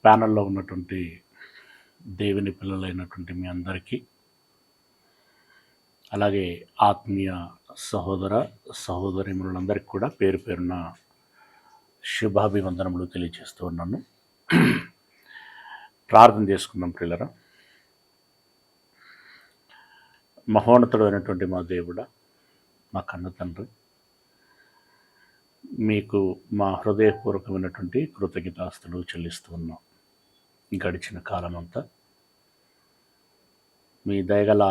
ప్యానెల్లో ఉన్నటువంటి దేవుని పిల్లలైనటువంటి మీ అందరికీ, అలాగే ఆత్మీయ సహోదర సహోదరీమణులందరికీ కూడా పేరు పేరున శుభాభివందనములు తెలియజేస్తూ ఉన్నాను. ప్రార్థన చేసుకుందాం ప్రియులరా. మహోన్నతుడు అయినటువంటి మా దేవుడా, మా కన్న తండ్రి, మీకు మా హృదయపూర్వకమైనటువంటి కృతజ్ఞతాస్తులు చెల్లిస్తూ ఉన్నాం. గడిచిన కాలమంతా మీ దయగల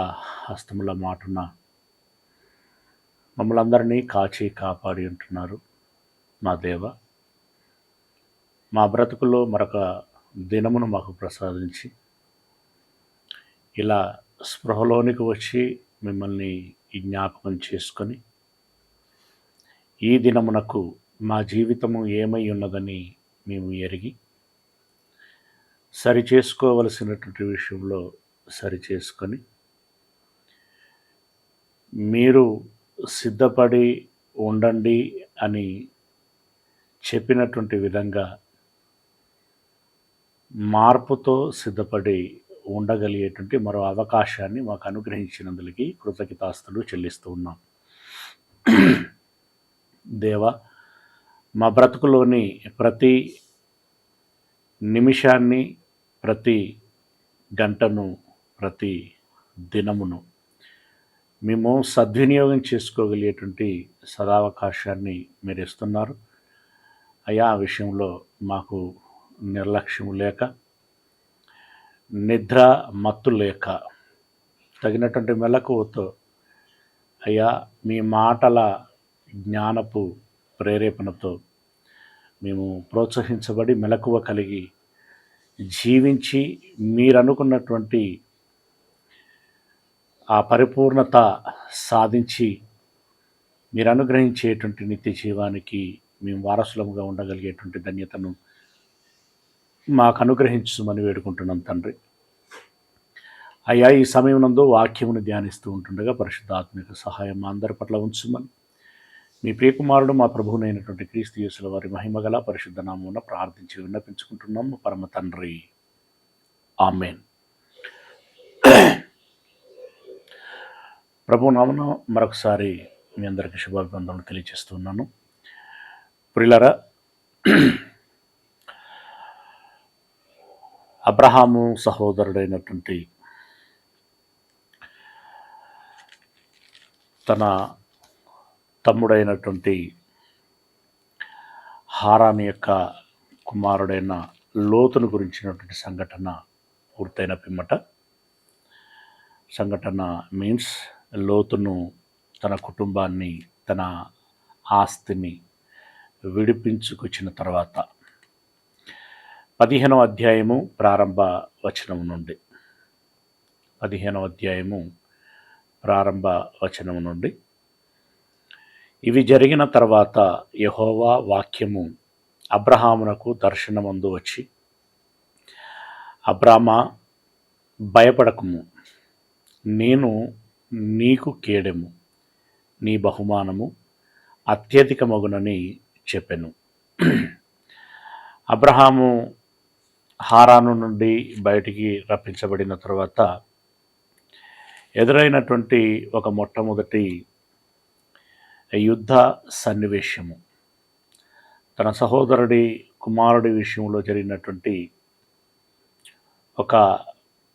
హస్తముల మాటున మమ్మల్ని అందరినీ కాచి కాపాడి ఉంటున్నారు. మా దేవ, మా బ్రతుకుల్లో మరొక దినమును మాకు ప్రసాదించి ఇలా స్పృహలోనికి వచ్చి మిమ్మల్ని జ్ఞాపకం చేసుకొని ఈ దినమునకు మా జీవితము ఏమై ఉన్నదని మేము ఎరిగి సరిచేసుకోవలసినటువంటి విషయంలో సరిచేసుకొని మీరు సిద్ధపడి ఉండండి అని చెప్పినటువంటి విధంగా మార్పుతో సిద్ధపడి ఉండగలిగేటువంటి మరో అవకాశాన్ని మాకు అనుగ్రహించినందుకు కృతజ్ఞతాస్తులు చెల్లిస్తూ ఉన్నాం. దేవా, మా బ్రతుకులోని ప్రతి నిమిషాన్ని, ప్రతి గంటను, ప్రతి దినమును మేము సద్వినియోగం చేసుకోగలిగేటువంటి సదావకాశాన్ని మీరు ఇస్తున్నారు అయ్యా. ఆ విషయంలో మాకు నిర్లక్ష్యం లేక, నిద్ర మత్తు లేక, తగినటువంటి మెలకువతో అయ్యా మీ మాటల జ్ఞానపు ప్రేరేపణతో మేము ప్రోత్సహించబడి మెలకువ కలిగి జీవించి మీరు అనుకున్నటువంటి ఆ పరిపూర్ణత సాధించి మీరు అనుగ్రహించేటువంటి నిత్య జీవానికి మేము వారసులముగా ఉండగలిగేటువంటి ధన్యతను మాకు అనుగ్రహించమని వేడుకుంటున్నాం తండ్రి. అయ్యా, ఈ సమయం నందు వాక్యమును ధ్యానిస్తూ ఉంటుండగా పరిశుద్ధాత్మిక సహాయం మా అందరి పట్ల ఉంచుమని మీ ప్రియకుమారుడు మా ప్రభువునైనటువంటి క్రీస్తు యేసుల వారి మహిమగల పరిశుద్ధ నామమున ప్రార్థించి విన్నపించుకుంటున్నాము పరమ తండ్రి. ఆమేన్. ప్రభు నామమున మరొకసారి మీ అందరికీ శుభాభివందనలు తెలియజేస్తున్నాను. ప్రియులారా, అబ్రహాము సహోదరుడైనటువంటి తన తమ్ముడైనటువంటి హారాను యొక్క కుమారుడైన లోతును గురించినటువంటి సంఘటన పూర్తయిన పిమ్మట, సంఘటన మీన్స్ లోతును తన కుటుంబాన్ని, తన ఆస్తిని విడిపించుకొచ్చిన తర్వాత 15వ అధ్యాయము ప్రారంభ వచనం నుండి 15వ అధ్యాయము ప్రారంభ వచనం నుండి ఇవి జరిగిన తర్వాత యెహోవా వాక్యము అబ్రహామునకు దర్శనమందు వచ్చి, అబ్రామా, భయపడకుము, నేను నీకు కేడెము, నీ బహుమానము అత్యధికమగునని చెప్పెను. అబ్రహాము హారాను నుండి బయటికి రప్పించబడిన తర్వాత ఎదురైనటువంటి ఒక మొట్టమొదటి యుద్ధ సన్నివేశము, తన సహోదరుడి కుమారుడి విషయంలో జరిగినటువంటి ఒక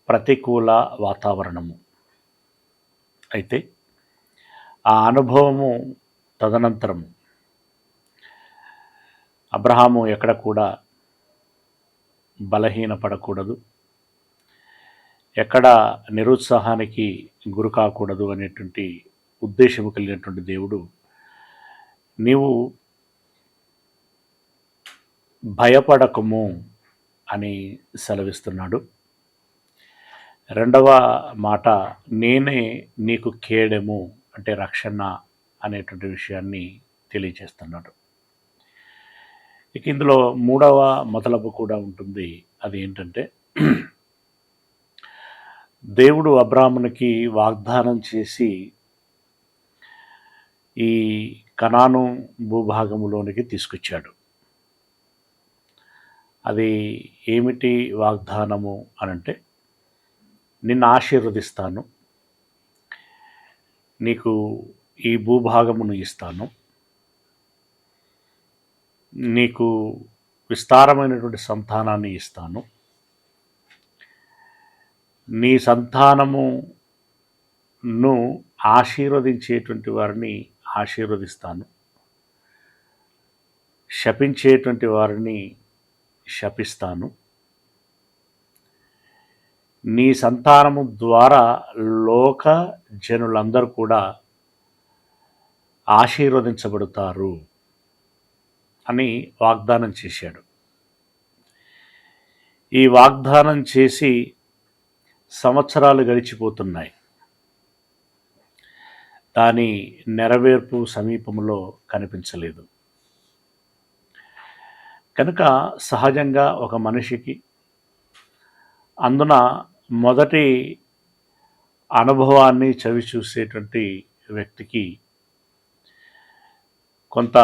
ప్రతికూల వాతావరణము. అయితే ఆ అనుభవము తదనంతరము అబ్రహాము ఎక్కడ కూడా బలహీనపడకూడదు, ఎక్కడ నిరుత్సాహానికి గురి కాకూడదు అనేటువంటి ఉద్దేశము కలిగినటువంటి దేవుడు, నీవు భయపడకము అని సెలవిస్తున్నాడు. రెండవ మాట, నేనే నీకు కేడెము అంటే రక్షణ అనేటువంటి విషయాన్ని తెలియజేస్తున్నాడు. ఇక ఇందులో మూడవ మతలబు కూడా ఉంటుంది. అది ఏంటంటే, దేవుడు అబ్రాహామునికి వాగ్దానం చేసి ఈ కనాను భూభాగములోనికి తీసుకొచ్చాడు. అది ఏమిటి వాగ్దానము అనంటే, నిన్ను ఆశీర్వదిస్తాను, నీకు ఈ భూభాగమును ఇస్తాను, నీకు విస్తారమైనటువంటి సంతానాన్ని ఇస్తాను, నీ సంతానమును ఆశీర్వదించేటువంటి వారిని ఆశీర్వదిస్తాను, శపించేటువంటి వారిని శపిస్తాను, నీ సంతానము ద్వారా లోక జనులందరూ కూడా ఆశీర్వదించబడతారు అని వాగ్దానం చేశాడు. ఈ వాగ్దానం చేసి సంవత్సరాలు గడిచిపోతున్నాయి. దాని నెరవేర్పు సమీపంలో కనిపించలేదు. కనుక సహజంగా ఒక మనిషికి, అందున మొదటి అనుభవాన్ని చవి చూసేటువంటి వ్యక్తికి కొంత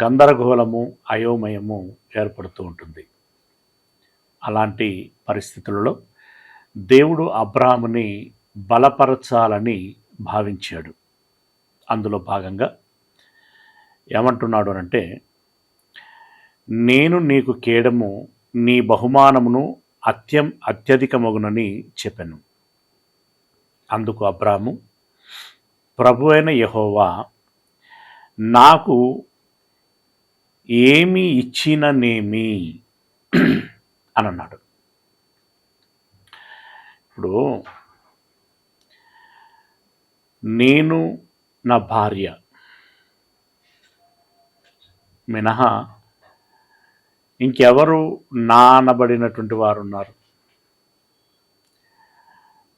గందరగోళము, అయోమయము ఏర్పడుతూ ఉంటుంది. అలాంటి పరిస్థితులలో దేవుడు అబ్రాహాముని బలపరచాలని భావించాడు. అందులో భాగంగా ఏమంటున్నాడు అంటే, నేను నీకు కేడము, నీ బహుమానమును అత్యధికమగునని చెప్పాను. అందుకు అబ్రాహాము, ప్రభు అయిన యెహోవా నాకు ఏమి ఇచ్చిననేమి అని అన్నాడు. ఇప్పుడు నేను, నా భార్య మినహా ఇంకెవరు నా అనబడినటువంటి వారు ఉన్నారు?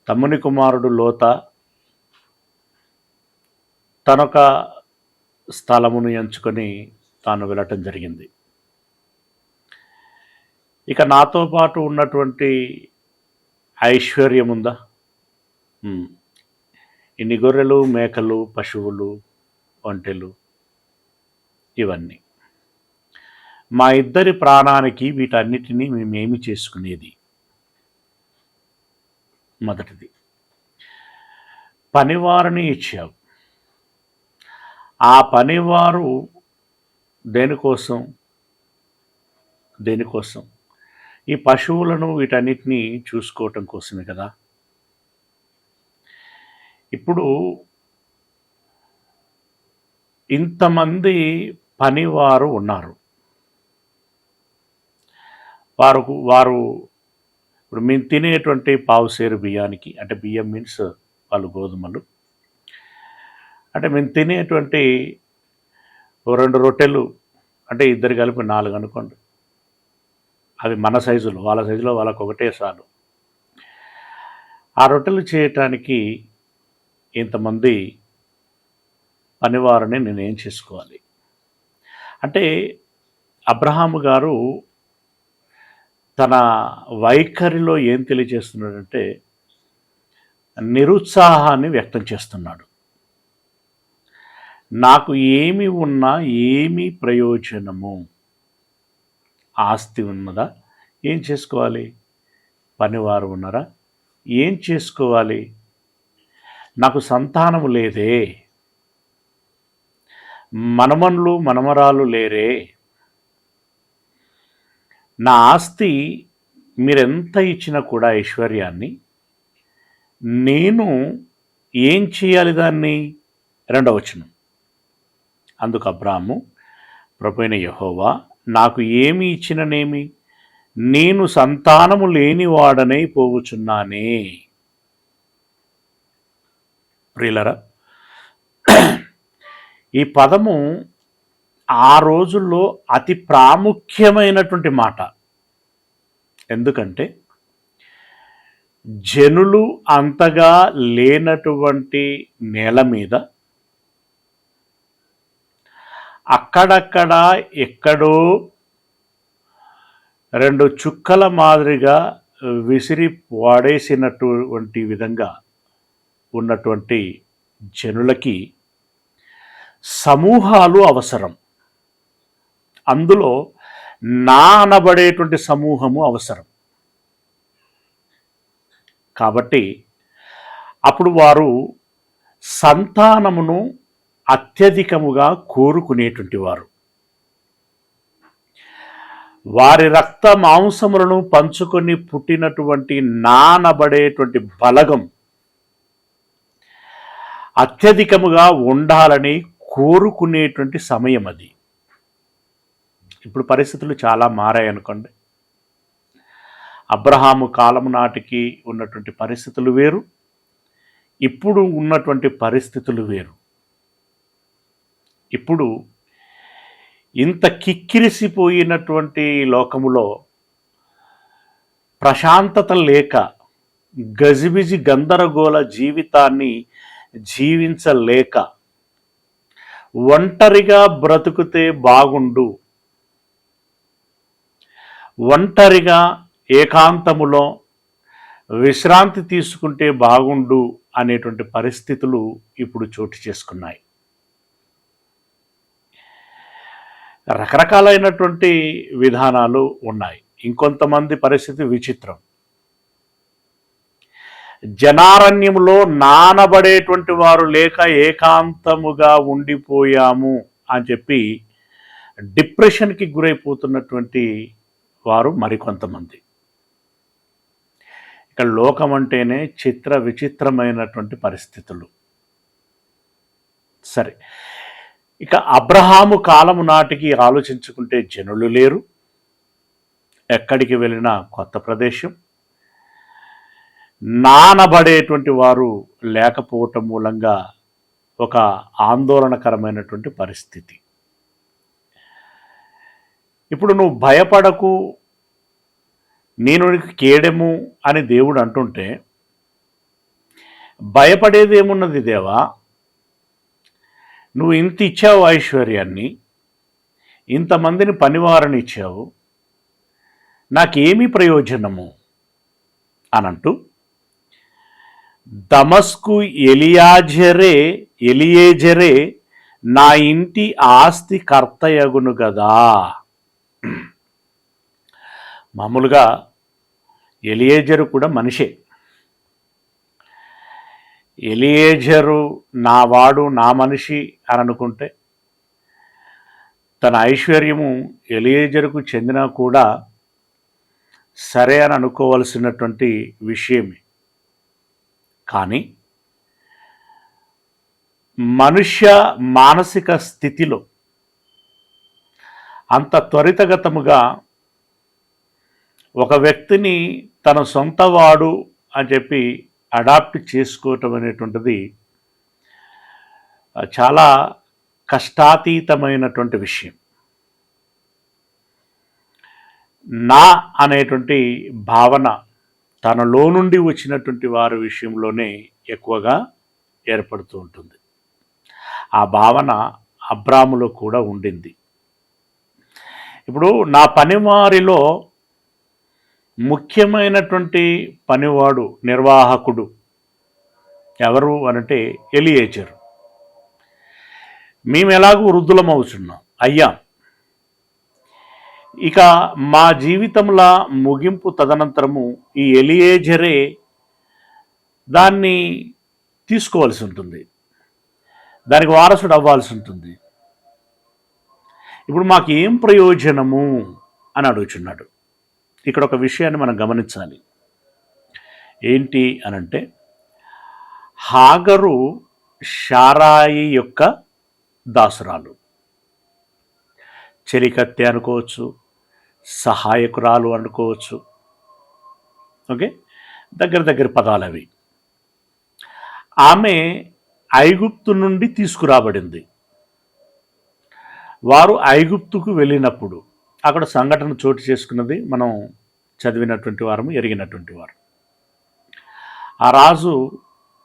తమ్ముని కుమారుడు లోత తనొక స్థలమును ఎంచుకొని తాను వెళ్ళటం జరిగింది. ఇక నాతో పాటు ఉన్నటువంటి ఐశ్వర్యం ఉందా? ఇన్ని గొర్రెలు, మేకలు, పశువులు, ఒంటెలు, ఇవన్నీ మా ఇద్దరి ప్రాణానికి వీటన్నిటినీ మేమేమి చేసుకునేది? మొదటిది, పనివారిని ఇచ్చావు. ఆ పనివారు దేనికోసం? ఈ పశువులను వీటన్నిటినీ చూసుకోవటం కోసమే కదా. ఇప్పుడు ఇంతమంది పనివారు ఉన్నారు. వారు ఇప్పుడు మేము తినేటువంటి పావుసేరు బియ్యానికి, అంటే బియ్యం మీన్స్ వాళ్ళు గోధుమలు, అంటే మేము తినేటువంటి 2 రొట్టెలు, అంటే ఇద్దరు కలిపి 4 అనుకోండి, అవి మన సైజులో, వాళ్ళ సైజులో వాళ్ళకు ఒకటే చాలు. ఆ రొట్టెలు చేయటానికి ఇంతమంది పనివారిని నేనేం చేసుకోవాలి? అంటే అబ్రహాము గారు తన వైఖరిలో ఏం తెలియజేస్తున్నాడంటే, నిరుత్సాహాన్ని వ్యక్తం చేస్తున్నాడు. నాకు ఏమి ఉన్నా ఏమి ప్రయోజనము? ఆస్తి ఉన్నదా? ఏం చేసుకోవాలి? పనివారు ఉన్నారా? ఏం చేసుకోవాలి? నాకు సంతానము లేదే, మనమన్లు మనమరాలు లేరే, నా ఆస్తి మీరెంత ఇచ్చినా కూడా ఐశ్వర్యాన్ని నేను ఏం చేయాలి దాన్ని? 2వ వచనం, అందుకు అబ్రాహాము, ప్రభువైన యెహోవా నాకు ఏమి ఇచ్చిననేమి? నేను సంతానము లేనివాడనై పోవుచున్నానే. ప్రియులరా, ఈ పదము ఆ రోజుల్లో అతి ప్రాముఖ్యమైనటువంటి మాట. ఎందుకంటే జనులు అంతగా లేనటువంటి నేల మీద అక్కడక్కడ ఎక్కడో 2 చుక్కల మాదిరిగా విసిరి వాడేసినటువంటి విధంగా ఉన్నటువంటి జనులకి సమూహాలు అవసరం. అందులో నా అనబడేటువంటి సమూహము అవసరం. కాబట్టి అప్పుడు వారు సంతానమును అత్యధికముగా కోరుకునేటువంటి వారు. వారి రక్త మాంసములను పంచుకొని పుట్టినటువంటి నానబడేటువంటి బలగం అత్యధికముగా ఉండాలని కోరుకునేటువంటి సమయం అది. ఇప్పుడు పరిస్థితులు చాలా మారాయనుకోండి. అబ్రహాము కాలము నాటికి ఉన్నటువంటి పరిస్థితులు వేరు, ఇప్పుడు ఉన్నటువంటి పరిస్థితులు వేరు. ఇప్పుడు ఇంత కిక్కిరిసిపోయినటువంటి లోకములో ప్రశాంతత లేక గజిబిజి గందరగోళ జీవితాన్ని జీవించలేక ఒంటరిగా బ్రతుకుతే బాగుండు, ఒంటరిగా ఏకాంతములో విశ్రాంతి తీసుకుంటే బాగుండు అనేటువంటి పరిస్థితులు ఇప్పుడు చోటు చేసుకున్నాయి. రకరకాలైనటువంటి విధానాలు ఉన్నాయి. ఇంకొంతమంది పరిస్థితి విచిత్రం. జనారణ్యంలో నానబడేటువంటి వారు లేక ఏకాంతముగా ఉండిపోయాము అని చెప్పి డిప్రెషన్కి గురైపోతున్నటువంటి వారు మరికొంతమంది. ఇక లోకం అంటేనే చిత్ర విచిత్రమైనటువంటి పరిస్థితులు. సరే, ఇక అబ్రహాము కాలము నాటికి ఆలోచించుకుంటే జనులు లేరు, ఎక్కడికి వెళ్ళినా కొత్త ప్రదేశం, నానబడేటువంటి వారు లేకపోవటం మూలంగా ఒక ఆందోళనకరమైనటువంటి పరిస్థితి. ఇప్పుడు నువ్వు భయపడకు, నేను నీకు కేడెము అని దేవుడు అంటుంటే భయపడేది ఏమున్నది దేవా? నువ్వు ఇంత ఇచ్చావు ఐశ్వర్యాన్ని, ఇంతమందిని పనివారని ఇచ్చావు, నాకేమీ ప్రయోజనము అనంటూ దమస్కు ఎలియేజరే నా ఇంటి ఆస్తి కర్తయగును గదా. మామూలుగా ఎలియేజరు కూడా మనిషే. ఎలియేజరు నా వాడు, నా మనిషి అని అనుకుంటే తన ఐశ్వర్యము ఎలియేజరుకు చెందినా కూడా సరే అని అనుకోవలసినటువంటి విషయమే. కానీ మనుష్య మానసిక స్థితిలో అంత త్వరితగతముగా ఒక వ్యక్తిని తన సొంతవాడు అని చెప్పి అడాప్ట్ చేసుకోవటం అనేటువంటిది చాలా కష్టాతీతమైనటువంటి విషయం. నా అనేటువంటి భావన తనలో నుండి వచ్చినటువంటి వారి విషయంలోనే ఎక్కువగా ఏర్పడుతూ ఉంటుంది. ఆ భావన అబ్రాములో కూడా ఉండింది. ఇప్పుడు నా పనివారిలో ముఖ్యమైనటువంటి పనివాడు, నిర్వాహకుడు ఎవరు అనంటే ఎలియేజరు. మేము ఎలాగూ వృద్ధులం అవుతున్నాం అయ్యా, ఇక మా జీవితంలో ముగింపు తదనంతరము ఈ ఎలియేజరే దాన్ని తీసుకోవాల్సి ఉంటుంది, దానికి వారసుడు అవ్వాల్సి ఉంటుంది. ఇప్పుడు మాకు ఏం ప్రయోజనము అని అడుగుచున్నాడు. ఇక్కడ ఒక విషయాన్ని మనం గమనించాలి. ఏంటి అనంటే, హాగరు షారాయి యొక్క దాసురాలు. చెలికత్తె అనుకోవచ్చు, సహాయకురాలు అనుకోవచ్చు. ఓకే, దగ్గర పదాలు అవి. ఆమె ఐగుప్తు నుండి తీసుకురాబడింది. వారు ఐగుప్తుకు వెళ్ళినప్పుడు అక్కడ సంఘటన చోటు చేసుకున్నది మనం చదివినటువంటి వారము, ఎరిగినటువంటి వారు. ఆ రాజు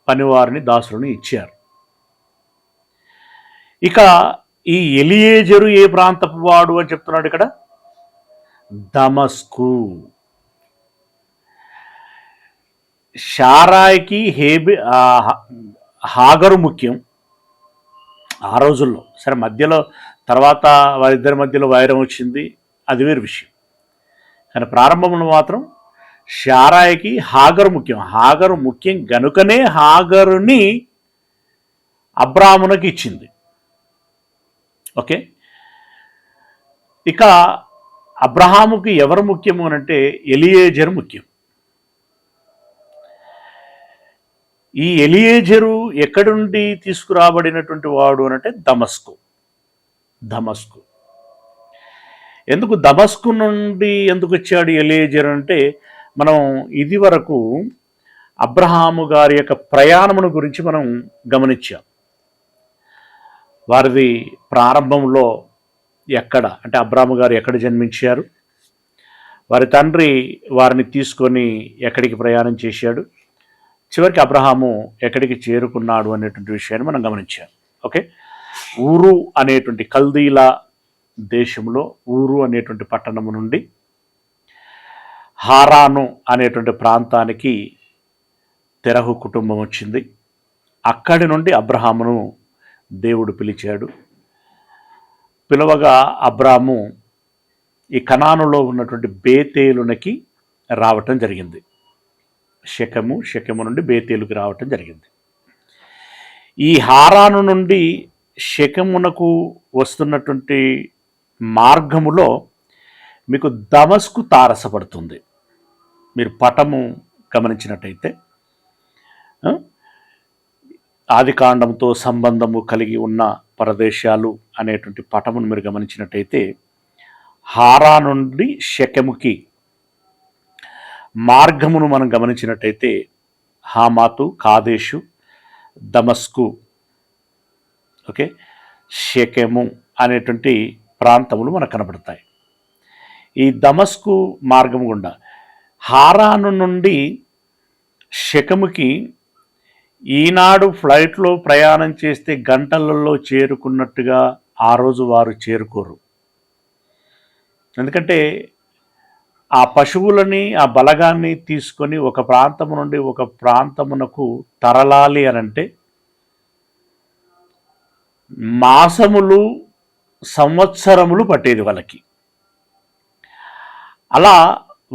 పనివారిని, దాసులను ఇచ్చారు. ఇక ఈ ఎలియేజరు ఏ ప్రాంతపు వాడు అని చెప్తున్నాడు ఇక్కడ? దమస్కు. షారాయికి హాగరు ముఖ్యం ఆ రోజుల్లో. సరే, మధ్యలో తర్వాత వారిద్దరి మధ్యలో వైరం వచ్చింది, అది వేరు విషయం. కానీ ప్రారంభంలో మాత్రం శారాయికి హాగరు ముఖ్యం. హాగరు ముఖ్యం గనుకనే హాగరుని అబ్రామునకి ఇచ్చింది. ఓకే, ఇక అబ్రహాముకి ఎవరు ముఖ్యము అనంటే ఎలియేజరు ముఖ్యం. ఈ ఎలియేజరు ఎక్కడి నుండి తీసుకురాబడినటువంటి వాడు అనంటే దమస్కు. ఎందుకు దమస్కు నుండి ఎందుకు వచ్చాడు ఎలియేజరు అంటే, మనం ఇది వరకు అబ్రహాము గారి యొక్క ప్రయాణమును గురించి మనం గమనించాం. వారిది ప్రారంభంలో ఎక్కడ అంటే అబ్రాహాము గారు ఎక్కడ జన్మించారు, వారి తండ్రి వారిని తీసుకొని ఎక్కడికి ప్రయాణం చేశాడు, చివరికి అబ్రహాము ఎక్కడికి చేరుకున్నాడు అనేటువంటి విషయాన్ని మనం గమనించాం. ఓకే, ఊరు అనేటువంటి కల్దీల దేశంలో ఊరు అనేటువంటి పట్టణము నుండి హారాను అనేటువంటి ప్రాంతానికి తెరహు కుటుంబం వచ్చింది. అక్కడి నుండి అబ్రహామును దేవుడు పిలిచాడు. పిలవగా అబ్రాము ఈ కనానులో ఉన్నటువంటి బేతేలునకి రావటం జరిగింది. షెకెము నుండి బేతేలుకి రావటం జరిగింది. ఈ హారాను నుండి షెకెమునకు వస్తున్నటువంటి మార్గములో మీకు దమస్కు తారసపడుతుంది. మీరు పటము గమనించినట్టయితే ఆదికాండంతో సంబంధము కలిగి ఉన్న ప్రదేశాలు అనేటువంటి పటమును మీరు గమనించినట్టయితే హారా నుండి షెకెముకి మార్గమును మనం గమనించినట్టయితే హామాతు, కాదేశు, దమస్కు, ఓకే, షెకెము అనేటువంటి ప్రాంతములు మనకు కనబడతాయి. ఈ దమస్కు మార్గం గుండా హారాను నుండి షెకెముకి ఈనాడు ఫ్లైట్లో ప్రయాణం చేస్తే గంటలలో చేరుకున్నట్టుగా ఆ రోజు వారు చేరుకోరు. ఎందుకంటే ఆ పశువులని, ఆ బలగాన్ని తీసుకొని ఒక ప్రాంతము నుండి ఒక ప్రాంతమునకు తరలాలి అనంటే మాసములు, సంవత్సరములు పట్టేది వాళ్ళకి. అలా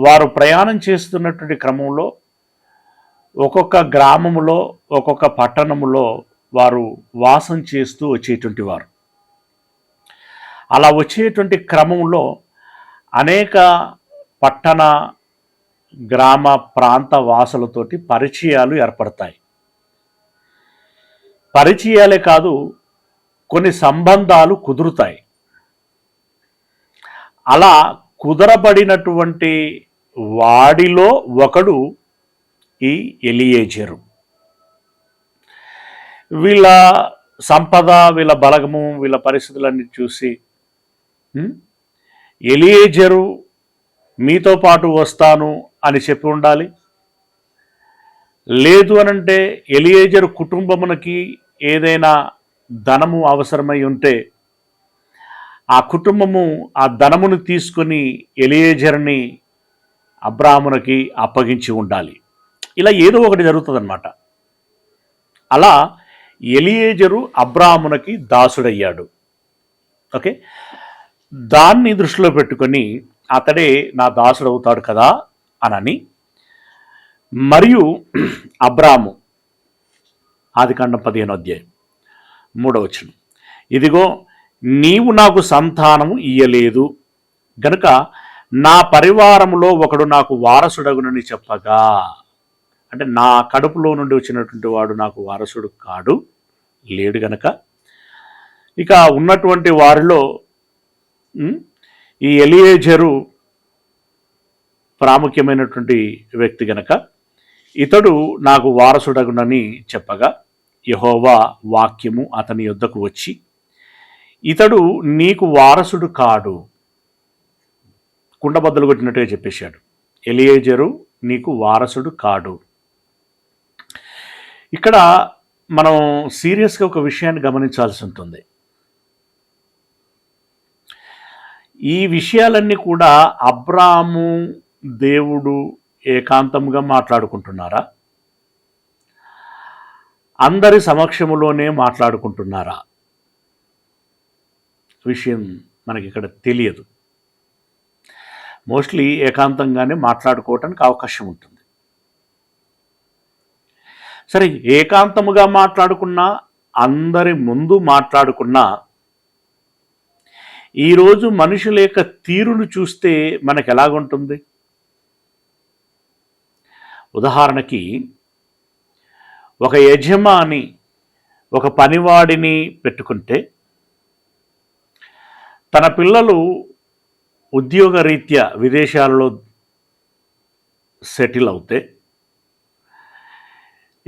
వారు ప్రయాణం చేస్తున్నటువంటి క్రమంలో ఒక్కొక్క గ్రామములో, ఒక్కొక్క పట్టణములో వారు వాసం చేస్తూ వచ్చేటువంటి వారు. అలా వచ్చేటువంటి క్రమంలో అనేక పట్టణ, గ్రామ, ప్రాంత వాసులతోటి పరిచయాలు ఏర్పడతాయి. పరిచయాలే కాదు, కొన్ని సంబంధాలు కుదురుతాయి. అలా కుదరబడినటువంటి వాడిలో ఒకడు ఈ ఎలియేజరు. వీళ్ళ సంపద, వీళ్ళ బలగము, వీళ్ళ పరిస్థితులన్నీ చూసి ఎలియేజరు మీతో పాటు వస్తాను అని చెప్పి ఉండాలి. లేదు అనంటే ఎలియేజరు కుటుంబమునకి ఏదైనా ధనము అవసరమై ఉంటే ఆ కుటుంబము ఆ ధనమును తీసుకొని ఎలియేజర్ని అబ్రాహామునకి అప్పగించి ఉండాలి. ఇలా ఏదో ఒకటి జరుగుతుందన్నమాట. అలా ఎలియేజరు అబ్రాహామునకి దాసుడయ్యాడు. ఓకే, దాన్ని దృష్టిలో పెట్టుకొని అతడే నా దాసుడు అవుతాడు కదా అనని, మరియు అబ్రాము ఆదికాండం 15వ అధ్యాయం 3వ వచనం, ఇదిగో నీవు నాకు సంతానము ఇయ్యలేదు గనుక నా పరివారములో ఒకడు నాకు వారసుడగునని చెప్పగా, అంటే నా కడుపులో నుండి వచ్చినటువంటి వాడు నాకు వారసుడు కాడు, లేడు గనక ఇక ఉన్నటువంటి వారిలో ఈ ఎలియేజరు ప్రాముఖ్యమైనటువంటి వ్యక్తి గనక ఇతడు నాకు వారసుడగునని చెప్పగా, యెహోవా వాక్యము అతని యొద్దకు వచ్చి, ఇతడు నీకు వారసుడు కాడు, కుండబద్దలు కొట్టినట్టుగా చెప్పేశాడు. ఎలియేజరు నీకు వారసుడు కాడు. ఇక్కడ మనం సీరియస్గా ఒక విషయాన్ని గమనించాల్సి ఉంటుంది. ఈ విషయాలన్నీ కూడా అబ్రాము దేవుడు ఏకాంతంగా మాట్లాడుకుంటున్నారా, అందరి సమక్షములోనే మాట్లాడుకుంటున్నారా? విషయం మనకి ఇక్కడ తెలియదు. మోస్ట్లీ ఏకాంతంగానే మాట్లాడుకోవటానికి అవకాశం ఉంటుంది. సరే, ఏకాంతముగా మాట్లాడుకున్నా, అందరి ముందు మాట్లాడుకున్నా, ఈరోజు మనుషుల యొక్క తీరును చూస్తే మనకు ఎలాగుంటుంది? ఉదాహరణకి, ఒక యజమాని ఒక పనివాడిని పెట్టుకుంటే, తన పిల్లలు ఉద్యోగరీత్యా విదేశాలలో సెటిల్ అవుతే,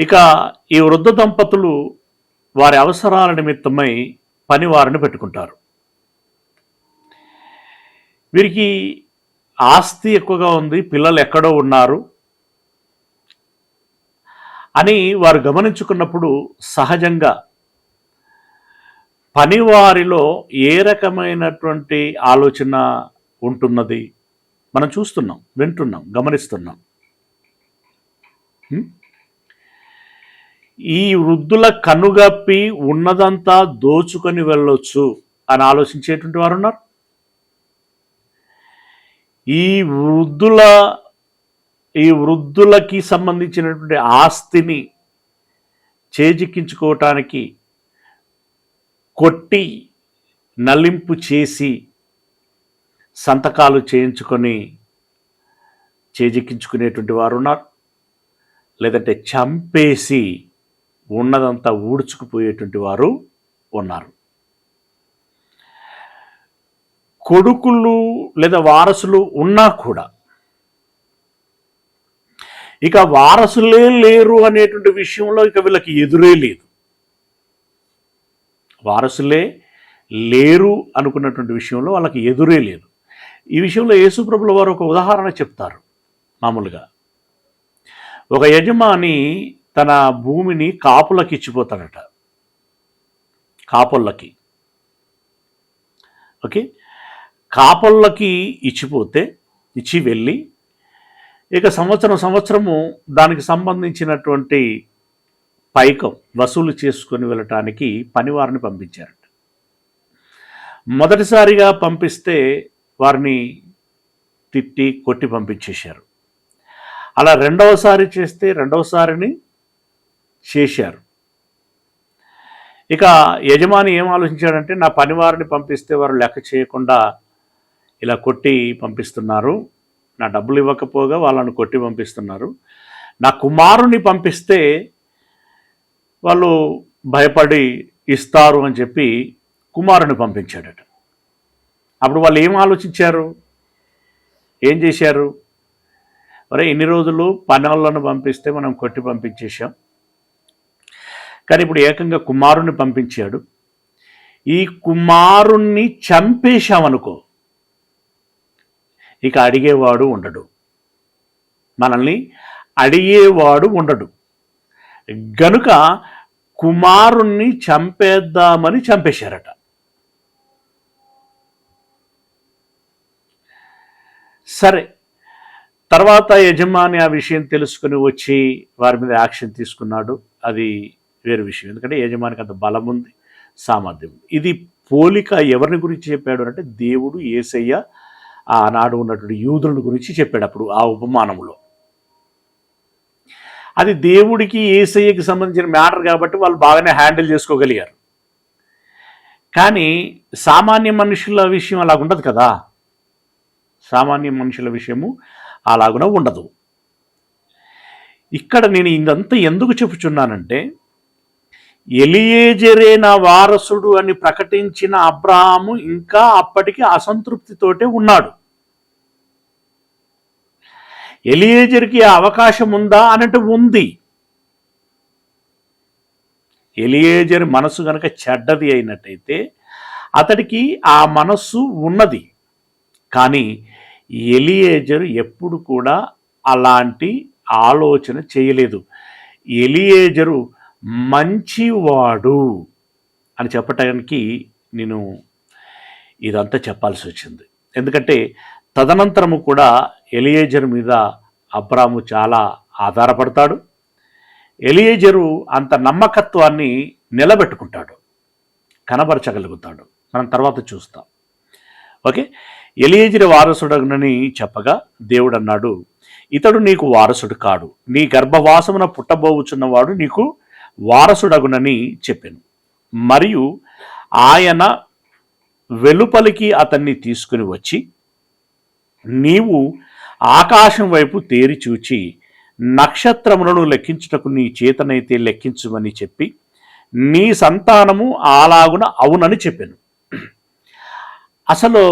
ఇక ఈ వృద్ధ దంపతులు వారి అవసరాల నిమిత్తమై పనివారిని పెట్టుకుంటారు. వీరికి ఆస్తి ఎక్కువగా ఉంది, పిల్లలు ఎక్కడో ఉన్నారు అని వారు గమనించుకున్నప్పుడు సహజంగా పనివారిలో ఏ రకమైనటువంటి ఆలోచన ఉంటున్నది మనం చూస్తున్నాం, వింటున్నాం, గమనిస్తున్నాం. ఈ వృద్ధుల కనుగప్పి ఉన్నదంతా దోచుకొని వెళ్ళొచ్చు అని ఆలోచించేటువంటి వారు ఉన్నారు. ఈ వృద్ధులకి సంబంధించినటువంటి ఆస్తిని చేజిక్కించుకోవటానికి కొట్టి నలింపు చేసి సంతకాలు చేయించుకొని చేజిక్కించుకునేటువంటి వారు ఉన్నారు. లేదంటే చంపేసి ఉన్నదంతా ఊడ్చుకుపోయేటువంటి వారు ఉన్నారు. కొడుకులు లేదా వారసులు ఉన్నా కూడా ఇక వారసులే లేరు అనేటువంటి విషయంలో ఇక వీళ్ళకి ఎదురే లేదు. వారసులే లేరు అనుకున్నటువంటి విషయంలో వాళ్ళకి ఎదురే లేదు. ఈ విషయంలో యేసుప్రభుల వారు ఒక ఉదాహరణ చెప్తారు. మామూలుగా ఒక యజమాని తన భూమిని కాపులకి ఇచ్చిపోతాడట. కాపులకి, ఓకే, కాపులకి ఇచ్చి వెళ్ళి ఇక సంవత్సరము దానికి సంబంధించినటువంటి పైకం వసూలు చేసుకొని వెళ్ళటానికి పనివారిని పంపించారట. మొదటిసారిగా పంపిస్తే వారిని తిట్టి కొట్టి పంపించేశారు. అలా రెండవసారి చేస్తే రెండవసారిని చేశారు. ఇక యజమాని ఏం ఆలోచించాడంటే, నా పనివారిని పంపిస్తే వారు లెక్క చేయకుండా ఇలా కొట్టి పంపిస్తున్నారు, నా డబ్బులు ఇవ్వకపోగా వాళ్ళను కొట్టి పంపిస్తున్నారు, నా కుమారుని పంపిస్తే వాళ్ళు భయపడి ఇస్తారు అని చెప్పి కుమారుని పంపించాడట. అప్పుడు వాళ్ళు ఏం ఆలోచించారు, ఏం చేశారు? మరి ఇన్ని రోజులు పని వాళ్ళను పంపిస్తే మనం కొట్టి పంపించేశాం, కానీ ఇప్పుడు ఏకంగా కుమారుణ్ణి పంపించాడు, ఈ కుమారుణ్ణి చంపేశామనుకో ఇక అడిగేవాడు ఉండడు, మనల్ని అడిగేవాడు ఉండడు, గనుక కుమారుణ్ణి చంపేద్దామని చంపేశారట. సరే, తర్వాత యజమాని ఆ విషయం తెలుసుకుని వచ్చి వారి మీద యాక్షన్ తీసుకున్నాడు. అది వేరే విషయం, ఎందుకంటే యజమానికి అంత బలం ఉంది, సామర్థ్యం. ఇది పోలిక ఎవరిని గురించి చెప్పాడు అంటే, దేవుడు యేసయ్య ఆనాడు ఉన్నటువంటి యూదుల గురించి చెప్పాడు అప్పుడు ఆ ఉపమానంలో. అది దేవుడికి యేసయ్యకి సంబంధించిన మ్యాటర్ కాబట్టి వాళ్ళు బాగానే హ్యాండిల్ చేసుకోగలిగారు. కానీ సామాన్య మనుషుల విషయం అలాగుండదు కదా, సామాన్య మనుషుల విషయము అలాగున ఉండదు. ఇక్కడ నేను ఇదంతా ఎందుకు చెప్పుచున్నానంటే, ఎలియేజరే నా వారసుడు అని ప్రకటించిన అబ్రహాము ఇంకా అప్పటికి అసంతృప్తితోటే ఉన్నాడు. ఎలియేజర్కి ఆ అవకాశం ఉందా అనంటే ఉంది. ఎలియేజర్ మనసు కనుక చెడ్డది అయినట్టయితే అతడికి ఆ మనస్సు ఉన్నది. కానీ ఎలియేజరు ఎప్పుడు కూడా అలాంటి ఆలోచన చేయలేదు. ఎలియేజరు మంచివాడు అని చెప్పటానికి నేను ఇదంతా చెప్పాల్సి వచ్చింది. ఎందుకంటే తదనంతరము కూడా ఎలియేజరు మీద అబ్రాము చాలా ఆధారపడతాడు. ఎలియేజరు అంత నమ్మకత్వాన్ని నిలబెట్టుకుంటాడు, కనబరచగలుగుతాడు. మనం తర్వాత చూస్తాం. ఓకే, ఎలియేజరు వారసుడగునని చెప్పగా దేవుడు అన్నాడు, ఇతడు నీకు వారసుడు కాడు, నీ గర్భవాసమున పుట్టబోవుచున్నవాడు నీకు వారసుడగునని చెప్పాను. మరియు ఆయన వెలుపలికి అతన్ని తీసుకుని వచ్చి, నీవు ఆకాశం వైపు తేరి చూచి నక్షత్రములను లెక్కించుటకు నీ చేతనైతే లెక్కించుమని చెప్పి నీ సంతానము అలాగున అవునని చెప్పాను. అసలు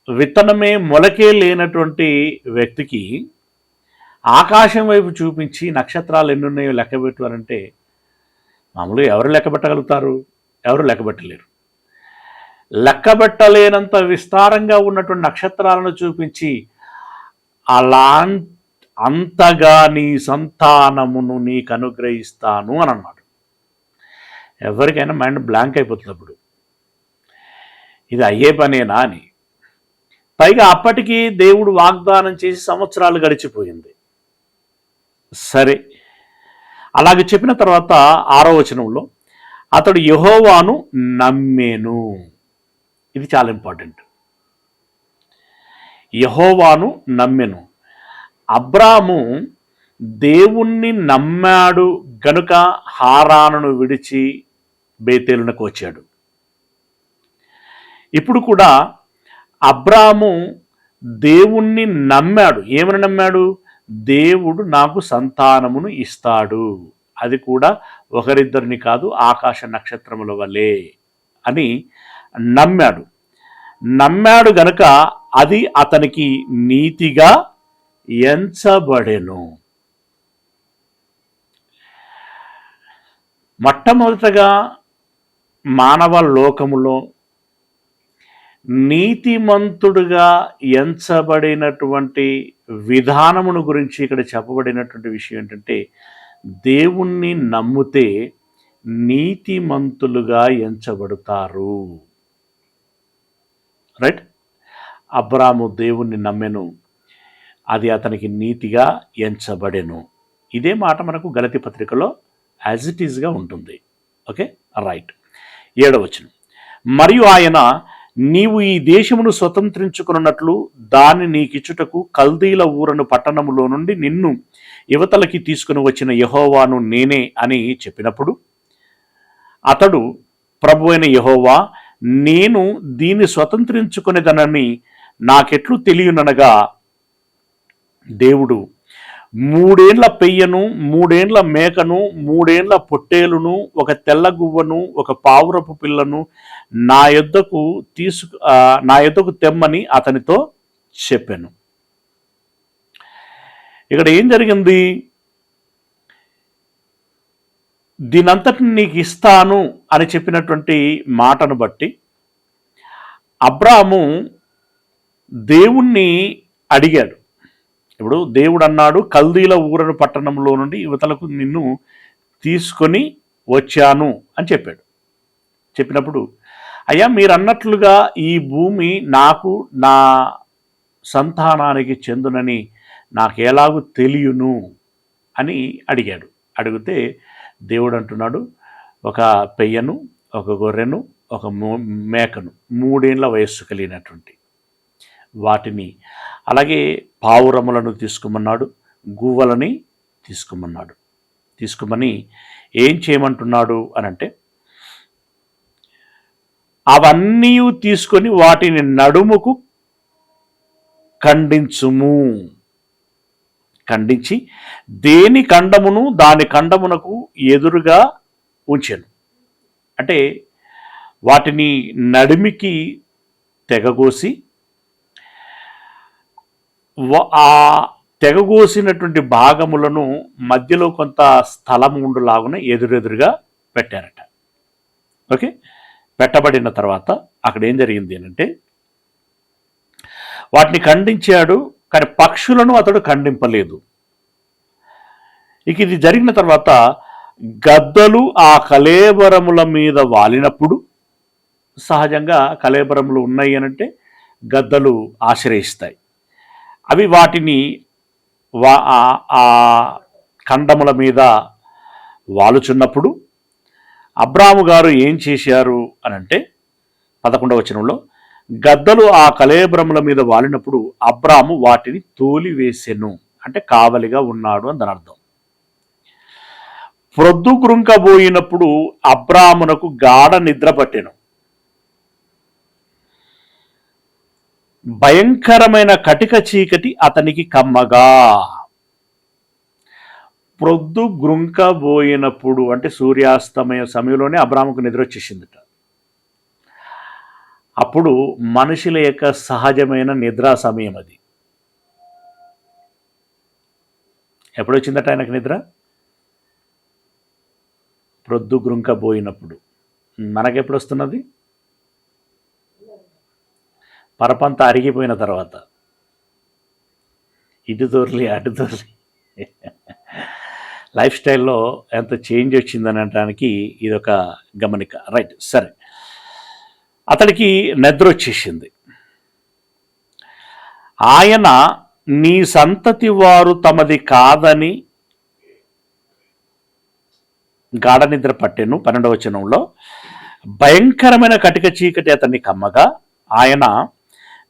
విత్తనమే మొలకే లేనటువంటి వ్యక్తికి ఆకాశం వైపు చూపించి నక్షత్రాలు ఎన్నున్నాయో లెక్కబెట్టు అనంటే మామూలుగా ఎవరు లెక్కబెట్టగలుగుతారు? ఎవరు లెక్కబెట్టలేరు. లెక్కబెట్టలేనంత విస్తారంగా ఉన్నటువంటి నక్షత్రాలను చూపించి అంతగా నీ సంతానమును నీకు అనుగ్రహిస్తాను అని అన్నాడు. ఎవరికైనా మైండ్ బ్లాంక్ అయిపోతుంది అప్పుడు, ఇది అయ్యే పనేనా అని. పైగా అప్పటికి దేవుడు వాగ్దానం చేసి సంవత్సరాలు గడిచిపోయింది. సరే, అలాగే చెప్పిన తర్వాత 6వ వచనంలో అతడు యెహోవాను నమ్మెను. ఇది చాలా ఇంపార్టెంట్. యెహోవాను నమ్మెను. అబ్రాము దేవుణ్ణి నమ్మాడు గనుక హారానును విడిచి బేతేలునకు వచ్చాడు. ఇప్పుడు కూడా అబ్రాము దేవుణ్ణి నమ్మాడు. ఏమని నమ్మాడు? దేవుడు నాకు సంతానమును ఇస్తాడు, అది కూడా ఒకరిద్దరిని కాదు, ఆకాశ నక్షత్రముల వలె అని నమ్మాడు. నమ్మాడు గనుక అది అతనికి నీతిగా ఎంచబడెను. మొట్టమొదటగా మానవ లోకములో నీతిమంతుడుగా ఎంచబడినటువంటి విధానమును గురించి ఇక్కడ చెప్పబడినటువంటి విషయం ఏంటంటే, దేవుణ్ణి నమ్మితే నీతిమంతులుగా ఎంచబడతారు. రైట్? అబ్రాము దేవుణ్ణి నమ్మెను, అది అతనికి నీతిగా ఎంచబడెను. ఇదే మాట మనకు గలతీ పత్రికలో యాజ్ ఇట్ ఈజ్గా ఉంటుంది. Okay, right. 7వ వచనం, మరియు ఆయన నీవు ఈ దేశమును స్వతంత్రించుకున్నట్లు దాన్ని నీకిచ్చుటకు కల్దీల ఊరను పట్టణములో నుండి నిన్ను యువతలకి తీసుకుని వచ్చిన యెహోవాను నేనే అని చెప్పినప్పుడు అతడు, ప్రభు అయిన యెహోవా, నేను దీన్ని స్వతంత్రించుకునేదనని నాకెట్లు తెలియననగా, దేవుడు 3 ఏండ్ల పెయ్యను, 3 ఏండ్ల మేకను, 3 ఏండ్ల పొట్టేలును, ఒక తెల్ల గువ్వను, ఒక పావురపు పిల్లను నా యొద్దకు తెమ్మని అతనితో చెప్పాను. ఇక్కడ ఏం జరిగింది? దీనంతటిని నీకు ఇస్తాను అని చెప్పినటువంటి మాటను బట్టి అబ్రాము దేవుణ్ణి అడిగాడు. ఇప్పుడు దేవుడు అన్నాడు, కల్దీల ఊరను పట్టణంలో నుండి యువతలకు నిన్ను తీసుకొని వచ్చాను అని చెప్పాడు. చెప్పినప్పుడు, అయ్యా మీరు అన్నట్లుగా ఈ భూమి నాకు నా సంతానానికి చెందునని నాకు ఎలాగూ తెలియను అని అడిగాడు. అడిగితే దేవుడు అంటున్నాడు, ఒక పెయ్యను, ఒక గొర్రెను, ఒక మేకను, 3 ఏండ్ల వయస్సు కలిగినటువంటి వాటిని, అలాగే పావురములను తీసుకోమన్నాడు, గువ్వలని తీసుకోమన్నాడు. తీసుకోమని ఏం చేయమంటున్నాడు అనంటే, అవన్నీ తీసుకొని వాటిని నడుముకు ఖండించుము, ఖండించి దేని ఖండమును దాని ఖండమునకు ఎదురుగా ఉంచెను. అంటే వాటిని నడిమికి తెగగోసి ఆ తెగగోసినటువంటి భాగములను మధ్యలో కొంత స్థలం ఉండులాగున ఎదురెదురుగా పెట్టారట. ఓకే, పెట్టబడిన తర్వాత అక్కడ ఏం జరిగింది అంటే, వాటిని ఖండించాడు, కానీ పక్షులను అతడు ఖండింపలేదు. ఇక ఇది జరిగిన తర్వాత గద్దలు ఆ కళేబరముల మీద వాలినప్పుడు, సహజంగా కళేబరములు ఉన్నాయి అనంటే గద్దలు ఆశ్రయిస్తాయి. అవి వాటిని ఆ ఖండముల మీద వాలుచున్నప్పుడు అబ్రాము గారు ఏం చేశారు అనంటే, 11వ వచనంలో, గద్దలు ఆ కళేబరముల మీద వాలినప్పుడు అబ్రాము వాటిని తోలివేసెను, అంటే కావలిగా ఉన్నాడు అని దాని అర్థం. ప్రొద్దుగుంకబోయినప్పుడు అబ్రామునకు గాఢ నిద్ర పట్టెను, భయంకరమైన కటిక చీకటి అతనికి కమ్మగా. ప్రొద్దుగుంకబోయినప్పుడు అంటే సూర్యాస్తమయ సమయంలోనే అబ్రాముకు నిద్ర వచ్చేసిందట. అప్పుడు మనుషుల యొక్క సహజమైన నిద్రా సమయం అది. ఎప్పుడు వచ్చిందట ఆయనకు నిద్ర? ప్రొద్దుగుంకబోయినప్పుడు. మనకెప్పుడు వస్తున్నది? పరపంత అరిగిపోయిన తర్వాత. ఇటు దొర్లి అటు దొర్లి లైఫ్ స్టైల్లో ఎంత చేంజ్ వచ్చిందని అనడానికి ఇదొక గమనిక. రైట్, సరే. అతడికి నిద్ర వచ్చేసింది. ఆయన నీ సంతతి వారు తమది కాదని గాఢ నిద్ర పట్టెను. 12వ వచనంలో భయంకరమైన కటిక చీకటి అతన్ని కమ్మగా, ఆయన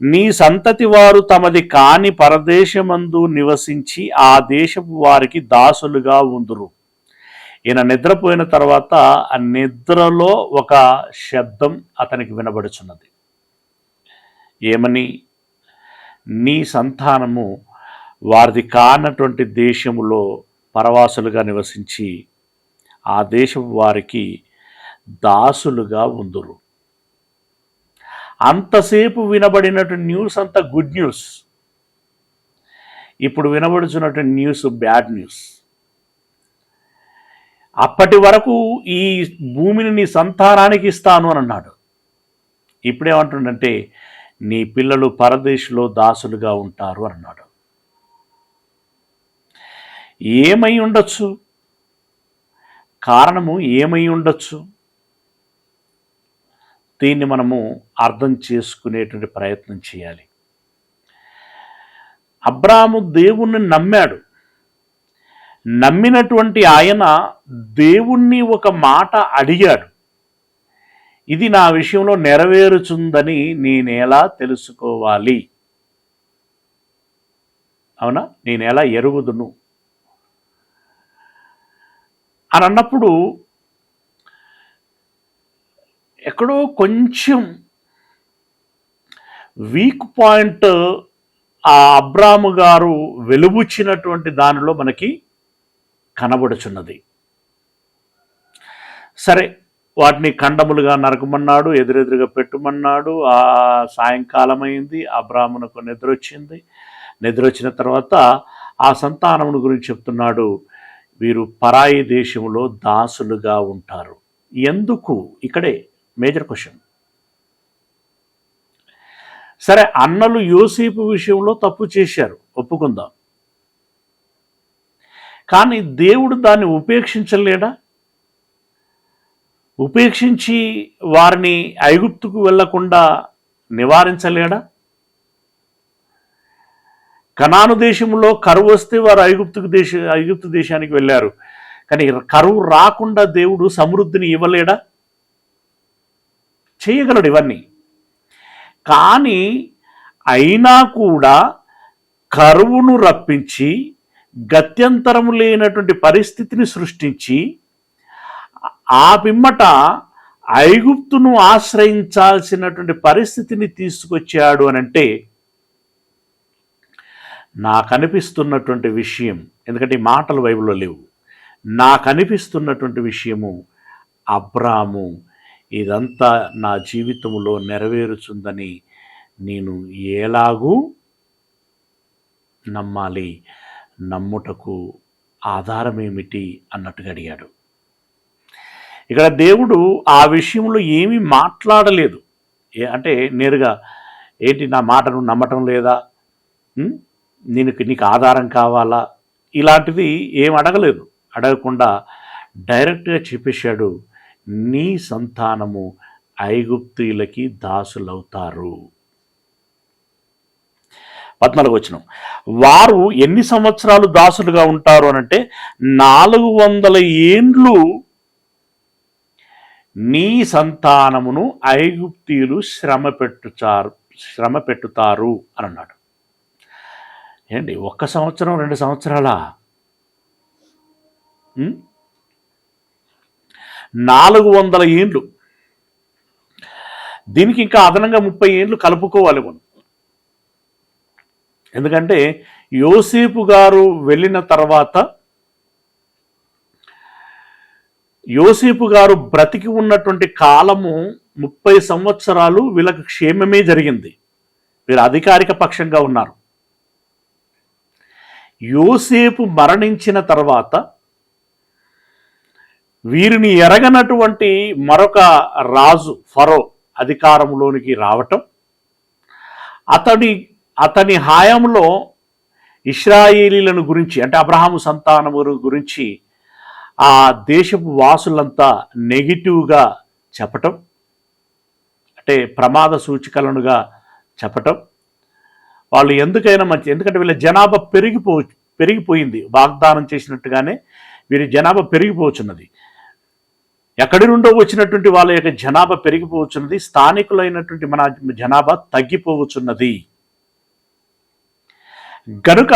నీ సంతతి వారు తమది కాని పరదేశమందు నివసించి ఆ దేశపు వారికి దాసులుగా ఉందురు. ఈయన నిద్రపోయిన తర్వాత ఆ నిద్రలో ఒక శబ్దం అతనికి వినబడుచున్నది. ఏమని? నీ సంతానము వారిది కానటువంటి దేశములో పరవాసులుగా నివసించి ఆ దేశపు వారికి దాసులుగా ఉందురు. అంతసేపు వినబడినటువంటి న్యూస్ అంతా గుడ్ న్యూస్. ఇప్పుడు వినబడుచున్నటువంటి న్యూస్ బ్యాడ్ న్యూస్. అప్పటి వరకు ఈ భూమిని నీ సంతానానికి ఇస్తాను అని అన్నాడు. ఇప్పుడేమంటుండంటే నీ పిల్లలు పరదేశంలో దాసులుగా ఉంటారు అని అన్నాడు. ఏమై ఉండొచ్చు? కారణము ఏమై ఉండొచ్చు? దీన్ని మనము అర్థం చేసుకునేటువంటి ప్రయత్నం చేయాలి. అబ్రాము దేవుణ్ణి నమ్మాడు. నమ్మినటువంటి ఆయన దేవుణ్ణి ఒక మాట అడిగాడు. ఇది నా విషయంలో నెరవేరుచుందని నేనెలా తెలుసుకోవాలి? అవునా? నేనెలా ఎరుగుదును అని అన్నప్పుడు ఎక్కడో కొంచెం వీక్ పాయింట్ ఆ అబ్రాము గారు వెలుబుచ్చినటువంటి దానిలో మనకి కనబడుచున్నది. సరే, వాటిని ఖండములుగా నరకమన్నాడు, ఎదురెదురుగా పెట్టుమన్నాడు. ఆ సాయంకాలం అయింది, అబ్రామునకు నిద్ర వచ్చింది. నిద్ర వచ్చిన తర్వాత ఆ సంతానమును గురించి చెప్తున్నాడు. వీరు పరాయి దేశంలో దాసులుగా ఉంటారు. ఎందుకు? ఇక్కడే మేజర్ క్వశ్చన్. సరే, అన్నలు యోసేపు విషయంలో తప్పు చేశారు, ఒప్పుకుందాం. కానీ దేవుడు దాన్ని ఉపేక్షించలేడా? ఉపేక్షించి వారిని ఐగుప్తుకు వెళ్లకుండా నివారించలేడా? కనాను దేశంలో కరువు వస్తే వారు ఐగుప్తు దేశానికి వెళ్ళారు. కానీ కరువు రాకుండా దేవుడు సమృద్ధిని ఇవ్వలేడా? చేయగలడు ఇవన్నీ. కానీ అయినా కూడా కరువును రప్పించి గత్యంతరము లేనటువంటి పరిస్థితిని సృష్టించి ఆ పిమ్మట ఐగుప్తును ఆశ్రయించాల్సినటువంటి పరిస్థితిని తీసుకొచ్చాడు అనంటే నాకు అనిపిస్తున్నటువంటి విషయం, ఎందుకంటే ఈ మాటలు బైబిల్లో లేవు, నాకు అనిపిస్తున్నటువంటి విషయము అబ్రాము ఇదంతా నా జీవితంలో నెరవేరుచుందని నేను ఎలాగూ నమ్మాలి, నమ్ముటకు ఆధారం ఏమిటి అన్నట్టుగా అడిగాడు. ఇక్కడ దేవుడు ఆ విషయంలో ఏమీ మాట్లాడలేదు. అంటే నేరుగా ఏంటి నా మాటను నమ్మటం లేదా, నీకు ఆధారం కావాలా, ఇలాంటిది ఏం అడగలేదు. అడగకుండా డైరెక్ట్గా చెప్పేశాడు, నీ సంతానము ఐగుప్తీయులకి దాసులవుతారు. 14వ వచనం, వారు ఎన్ని సంవత్సరాలు దాసులుగా ఉంటారు అనంటే 400 ఏండ్లు నీ సంతానమును ఐగుప్తీయులు శ్రమ పెట్టుతారు అని అన్నాడు. ఏంటి 1 సంవత్సరం 2 సంవత్సరాల 400 ఏండ్లు, దీనికి ఇంకా అదనంగా 30 ఏండ్లు కలుపుకోవాలి మనం. ఎందుకంటే యోసేపు గారు వెళ్ళిన తర్వాత యోసేపు గారు బ్రతికి ఉన్నటువంటి కాలము 30 సంవత్సరాలు వీళ్ళకి క్షేమమే జరిగింది. వీరు అధికారిక పక్షంగా ఉన్నారు. యోసేపు మరణించిన తర్వాత వీరిని ఎరగనటువంటి మరొక రాజు ఫరో అధికారంలోనికి రావటం, అతని హాయంలో ఇశ్రాయేలీలను గురించి, అంటే అబ్రహాము సంతానము గురించి ఆ దేశపు వాసులంతా నెగిటివ్గా చెప్పటం, అంటే ప్రమాద సూచికలనుగా చెప్పటం. వాళ్ళు ఎందుకైనా మంచి, ఎందుకంటే వీళ్ళ జనాభా పెరిగిపోయింది. వాగ్దానం చేసినట్టుగానే వీరి జనాభా పెరిగిపోవచ్చున్నది. ఎక్కడి నుండో వచ్చినటువంటి వాళ్ళ యొక్క జనాభా పెరిగిపోవచ్చున్నది, స్థానికులైనటువంటి మన జనాభా తగ్గిపోవచ్చున్నది. గనుక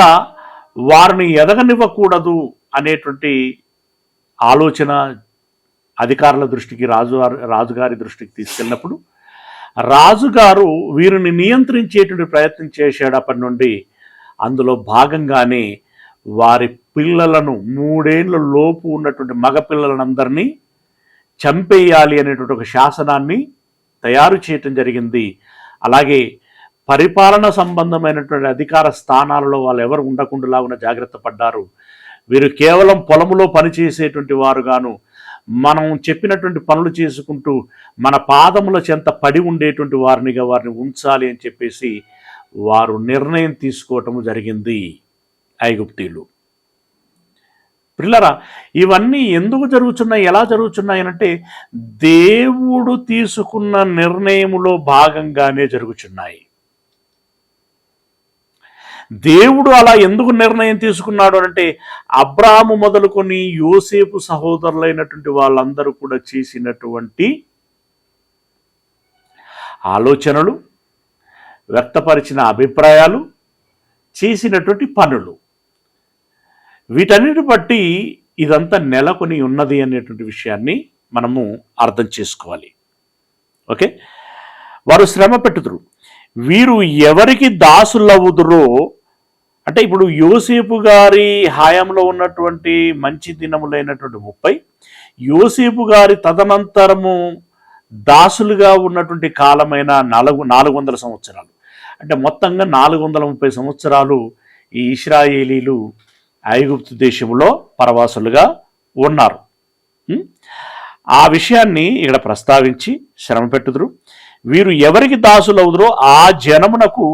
వారిని ఎదగనివ్వకూడదు అనేటువంటి ఆలోచన అధికారుల దృష్టికి, రాజుగారి దృష్టికి తీసుకెళ్ళినప్పుడు రాజుగారు వీరిని నియంత్రించేటువంటి ప్రయత్నం చేశాడు. అప్పటి నుండి అందులో భాగంగానే వారి పిల్లలను 3 ఏళ్ల లోపు ఉన్నటువంటి మగపిల్లలందరినీ చంపేయాలి అనేటువంటి ఒక శాసనాన్ని తయారు చేయటం జరిగింది. అలాగే పరిపాలన సంబంధమైనటువంటి అధికార స్థానాలలో వాళ్ళు ఎవరు ఉండకుండా జాగ్రత్త పడ్డారు. వీరు కేవలం పొలములో పనిచేసేటువంటి వారుగాను, మనం చెప్పినటువంటి పనులు చేసుకుంటూ మన పాదముల చెంత పడి ఉండేటువంటి వారినిగా వారిని ఉంచాలి అని చెప్పేసి వారు నిర్ణయం తీసుకోవటం జరిగింది ఐగుప్తీయులు. పిల్లరా, ఇవన్నీ ఎందుకు జరుగుతున్నాయి, ఎలా జరుగుతున్నాయి అంటే దేవుడు తీసుకున్న నిర్ణయములో భాగంగానే జరుగుతున్నాయి. దేవుడు అలా ఎందుకు నిర్ణయం తీసుకున్నాడు అంటే అబ్రాహాము మొదలుకొని యోసేపు సహోదరులైనటువంటి వాళ్ళందరూ కూడా చేసినటువంటి ఆలోచనలు, వ్యక్తపరిచిన అభిప్రాయాలు, చేసినటువంటి పనులు, వీటన్నిటి బట్టి ఇదంతా నెలకొని ఉన్నది అనేటువంటి విషయాన్ని మనము అర్థం చేసుకోవాలి. ఓకే, వారు శ్రమ పెట్టుదురు, వీరు ఎవరికి దాసులవుదురో, అంటే ఇప్పుడు యోసేపు గారి హాయంలో ఉన్నటువంటి మంచి దినములైనటువంటి 30, యోసేపు గారి తదనంతరము దాసులుగా ఉన్నటువంటి కాలమైన 400 సంవత్సరాలు, అంటే మొత్తంగా 430 సంవత్సరాలు ఈ ఇశ్రాయేలీలు ఐగుప్తు దేశంలో పరవాసులుగా ఉన్నారు. ఆ విషయాన్ని ఇక్కడ ప్రస్తావించి శ్రమ పెట్టుదురు, వీరు ఎవరికి దాసులవుదురో ఆ జనమునకు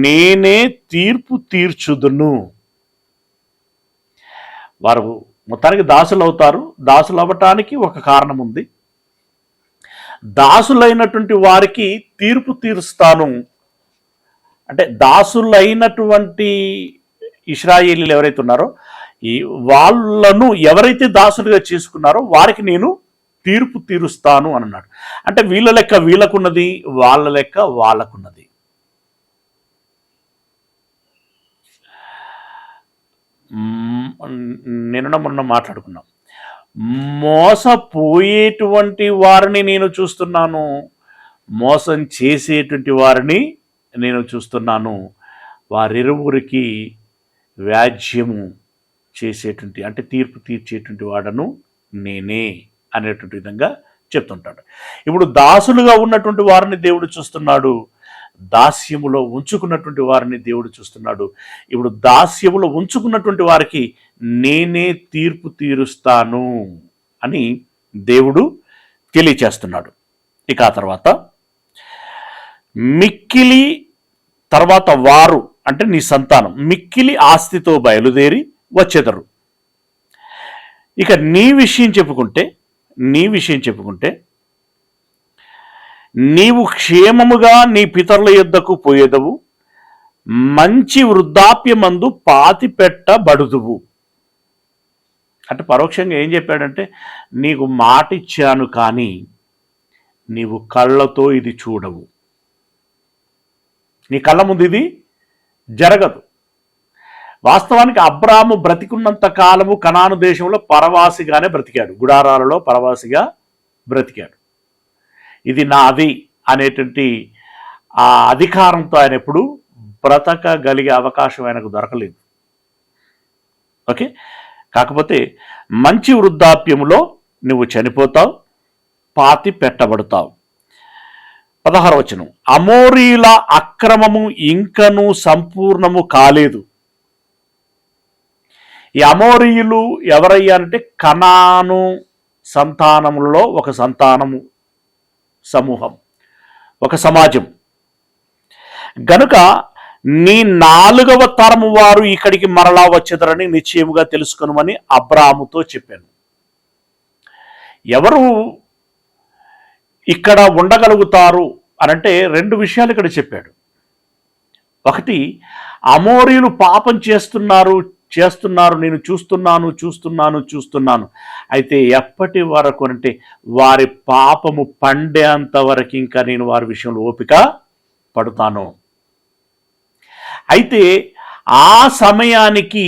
నేనే తీర్పు తీర్చుదును. వారు మొత్తానికి దాసులు అవుతారు. దాసులు అవ్వటానికి ఒక కారణం ఉంది. దాసులైనటువంటి వారికి తీర్పు తీరుస్తాను అంటే, దాసులైనటువంటి ఇశ్రాయేలీలు ఎవరైతే ఉన్నారో వాళ్ళను ఎవరైతే దాసులుగా చేసుకున్నారో వారికి నేను తీర్పు తీరుస్తాను అని అన్నాడు. అంటే వీళ్ళ లెక్క వీళ్ళకున్నది, వాళ్ళ లెక్క వాళ్ళకున్నది. నిన్న మొన్న మాట్లాడుకున్నాం, మోసపోయేటువంటి వారిని నేను చూస్తున్నాను, మోసం చేసేటువంటి వారిని నేను చూస్తున్నాను, వారిరువురికి వ్యాజ్యము చేసేటువంటి, అంటే తీర్పు తీర్చేటువంటి వాడను నేనే అనేటువంటి విధంగా చెప్తుంటాడు. ఇప్పుడు దాసులుగా ఉన్నటువంటి వారిని దేవుడు చూస్తున్నాడు, దాస్యములో ఉంచుకున్నటువంటి వారిని దేవుడు చూస్తున్నాడు. ఇప్పుడు దాస్యములో ఉంచుకున్నటువంటి వారికి నేనే తీర్పు తీరుస్తాను అని దేవుడు తెలియచేస్తున్నాడు. ఇక ఆ తర్వాత మిక్కిలి, తర్వాత వారు అంటే నీ సంతానం మిక్కిలి ఆస్తితో బయలుదేరి వచ్చెదరు. ఇక నీ విషయం చెప్పుకుంటే నీవు క్షేమముగా నీ పితరుల యొద్దకు పోయేదవు, మంచి వృద్ధాప్యమందు పాతి పెట్టబడుదువు. అంటే పరోక్షంగా ఏం చెప్పాడంటే, నీకు మాట ఇచ్చాను కానీ నీవు కళ్ళతో ఇది చూడవు, నీ కళ్ళ ముందు ఇది జరగదు. వాస్తవానికి అబ్రాము బ్రతికున్నంత కాలము కనాను దేశంలో పరవాసిగానే బ్రతికాడు, గుడారాలలో పరవాసిగా బ్రతికాడు. ఇది నాది అనేటువంటి ఆ అధికారంతో ఆయన ఎప్పుడు బ్రతకగలిగే అవకాశం ఆయనకు దొరకలేదు. ఓకే, కాకపోతే మంచి వృద్ధాప్యములో నువ్వు చనిపోతావు, పాతి పెట్టబడతావు. 16వ వచనం, అమోరీల అక్రమము ఇంకను సంపూర్ణము కాలేదు. ఈ అమోరీయులు ఎవరయ్యా అంటే కనాను సంతానములలో ఒక సంతానము, సమూహం, ఒక సమాజం. గనుక నీ 4వ తరము వారు ఇక్కడికి మరలా వచ్చేదరని నిశ్చయముగా తెలుసుకొనమని అబ్రాహాముతో చెప్పాను. ఎవరు ఇక్కడ ఉండగలుగుతారు అనంటే 2 విషయాలు ఇక్కడ చెప్పాడు. ఒకటి, అమోరీయులు పాపం చేస్తున్నారు, నేను చూస్తున్నాను. అయితే ఎప్పటి వరకు అంటే వారి పాపము పండేంత వరకు ఇంకా నేను వారి విషయంలో ఓపిక పడుతాను. అయితే ఆ సమయానికి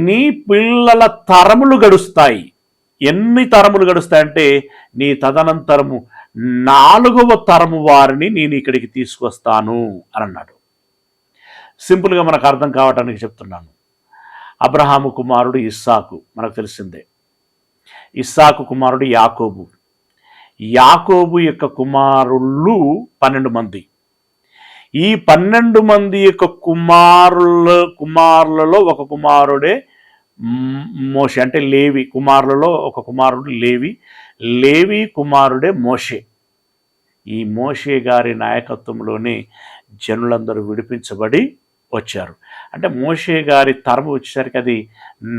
నీ పిల్లల తరములు గడుస్తాయి. ఎన్ని తరములు గడుస్తాయంటే నీ తదనంతరము 4వ తరము వారిని నేను ఇక్కడికి తీసుకొస్తాను అని అన్నాడు. సింపుల్గా మనకు అర్థం కావటానికి చెప్తున్నాను. అబ్రహాము కుమారుడు ఇస్సాకు మనకు తెలిసిందే, ఇస్సాకు కుమారుడు యాకోబు, యాకోబు యొక్క కుమారుళ్ళు 12 మంది. ఈ 12 మంది యొక్క కుమారులలో ఒక కుమారుడే మోషే, అంటే లేవి కుమారులలో ఒక కుమారుడు లేవి కుమారుడే మోషే. ఈ మోషే గారి నాయకత్వంలోనే జనులందరూ విడిపించబడి వచ్చారు. అంటే మోషే గారి తరము వచ్చేసరికి అది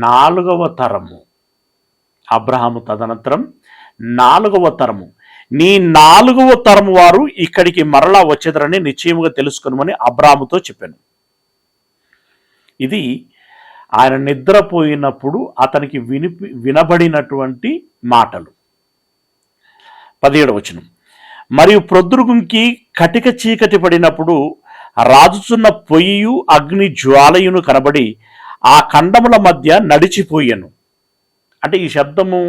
4వ తరము, అబ్రహాము తదనంతరం 4వ తరము. నీ 4వ తరము వారు ఇక్కడికి మరలా వచ్చేదరని నిశ్చయముగా తెలుసుకొనమని అబ్రాహాముతో చెప్పాను. ఇది ఆయన నిద్రపోయినప్పుడు అతనికి వినబడినటువంటి మాటలు. 17వ వచనం, మరియు ప్రొద్దురుగుంకి కటిక చీకటి పడినప్పుడు రాజుచున్న పొయ్యియు అగ్ని జ్వాలయును కనబడి ఆ ఖండముల మధ్య నడిచిపోయాను. అంటే ఈ శబ్దము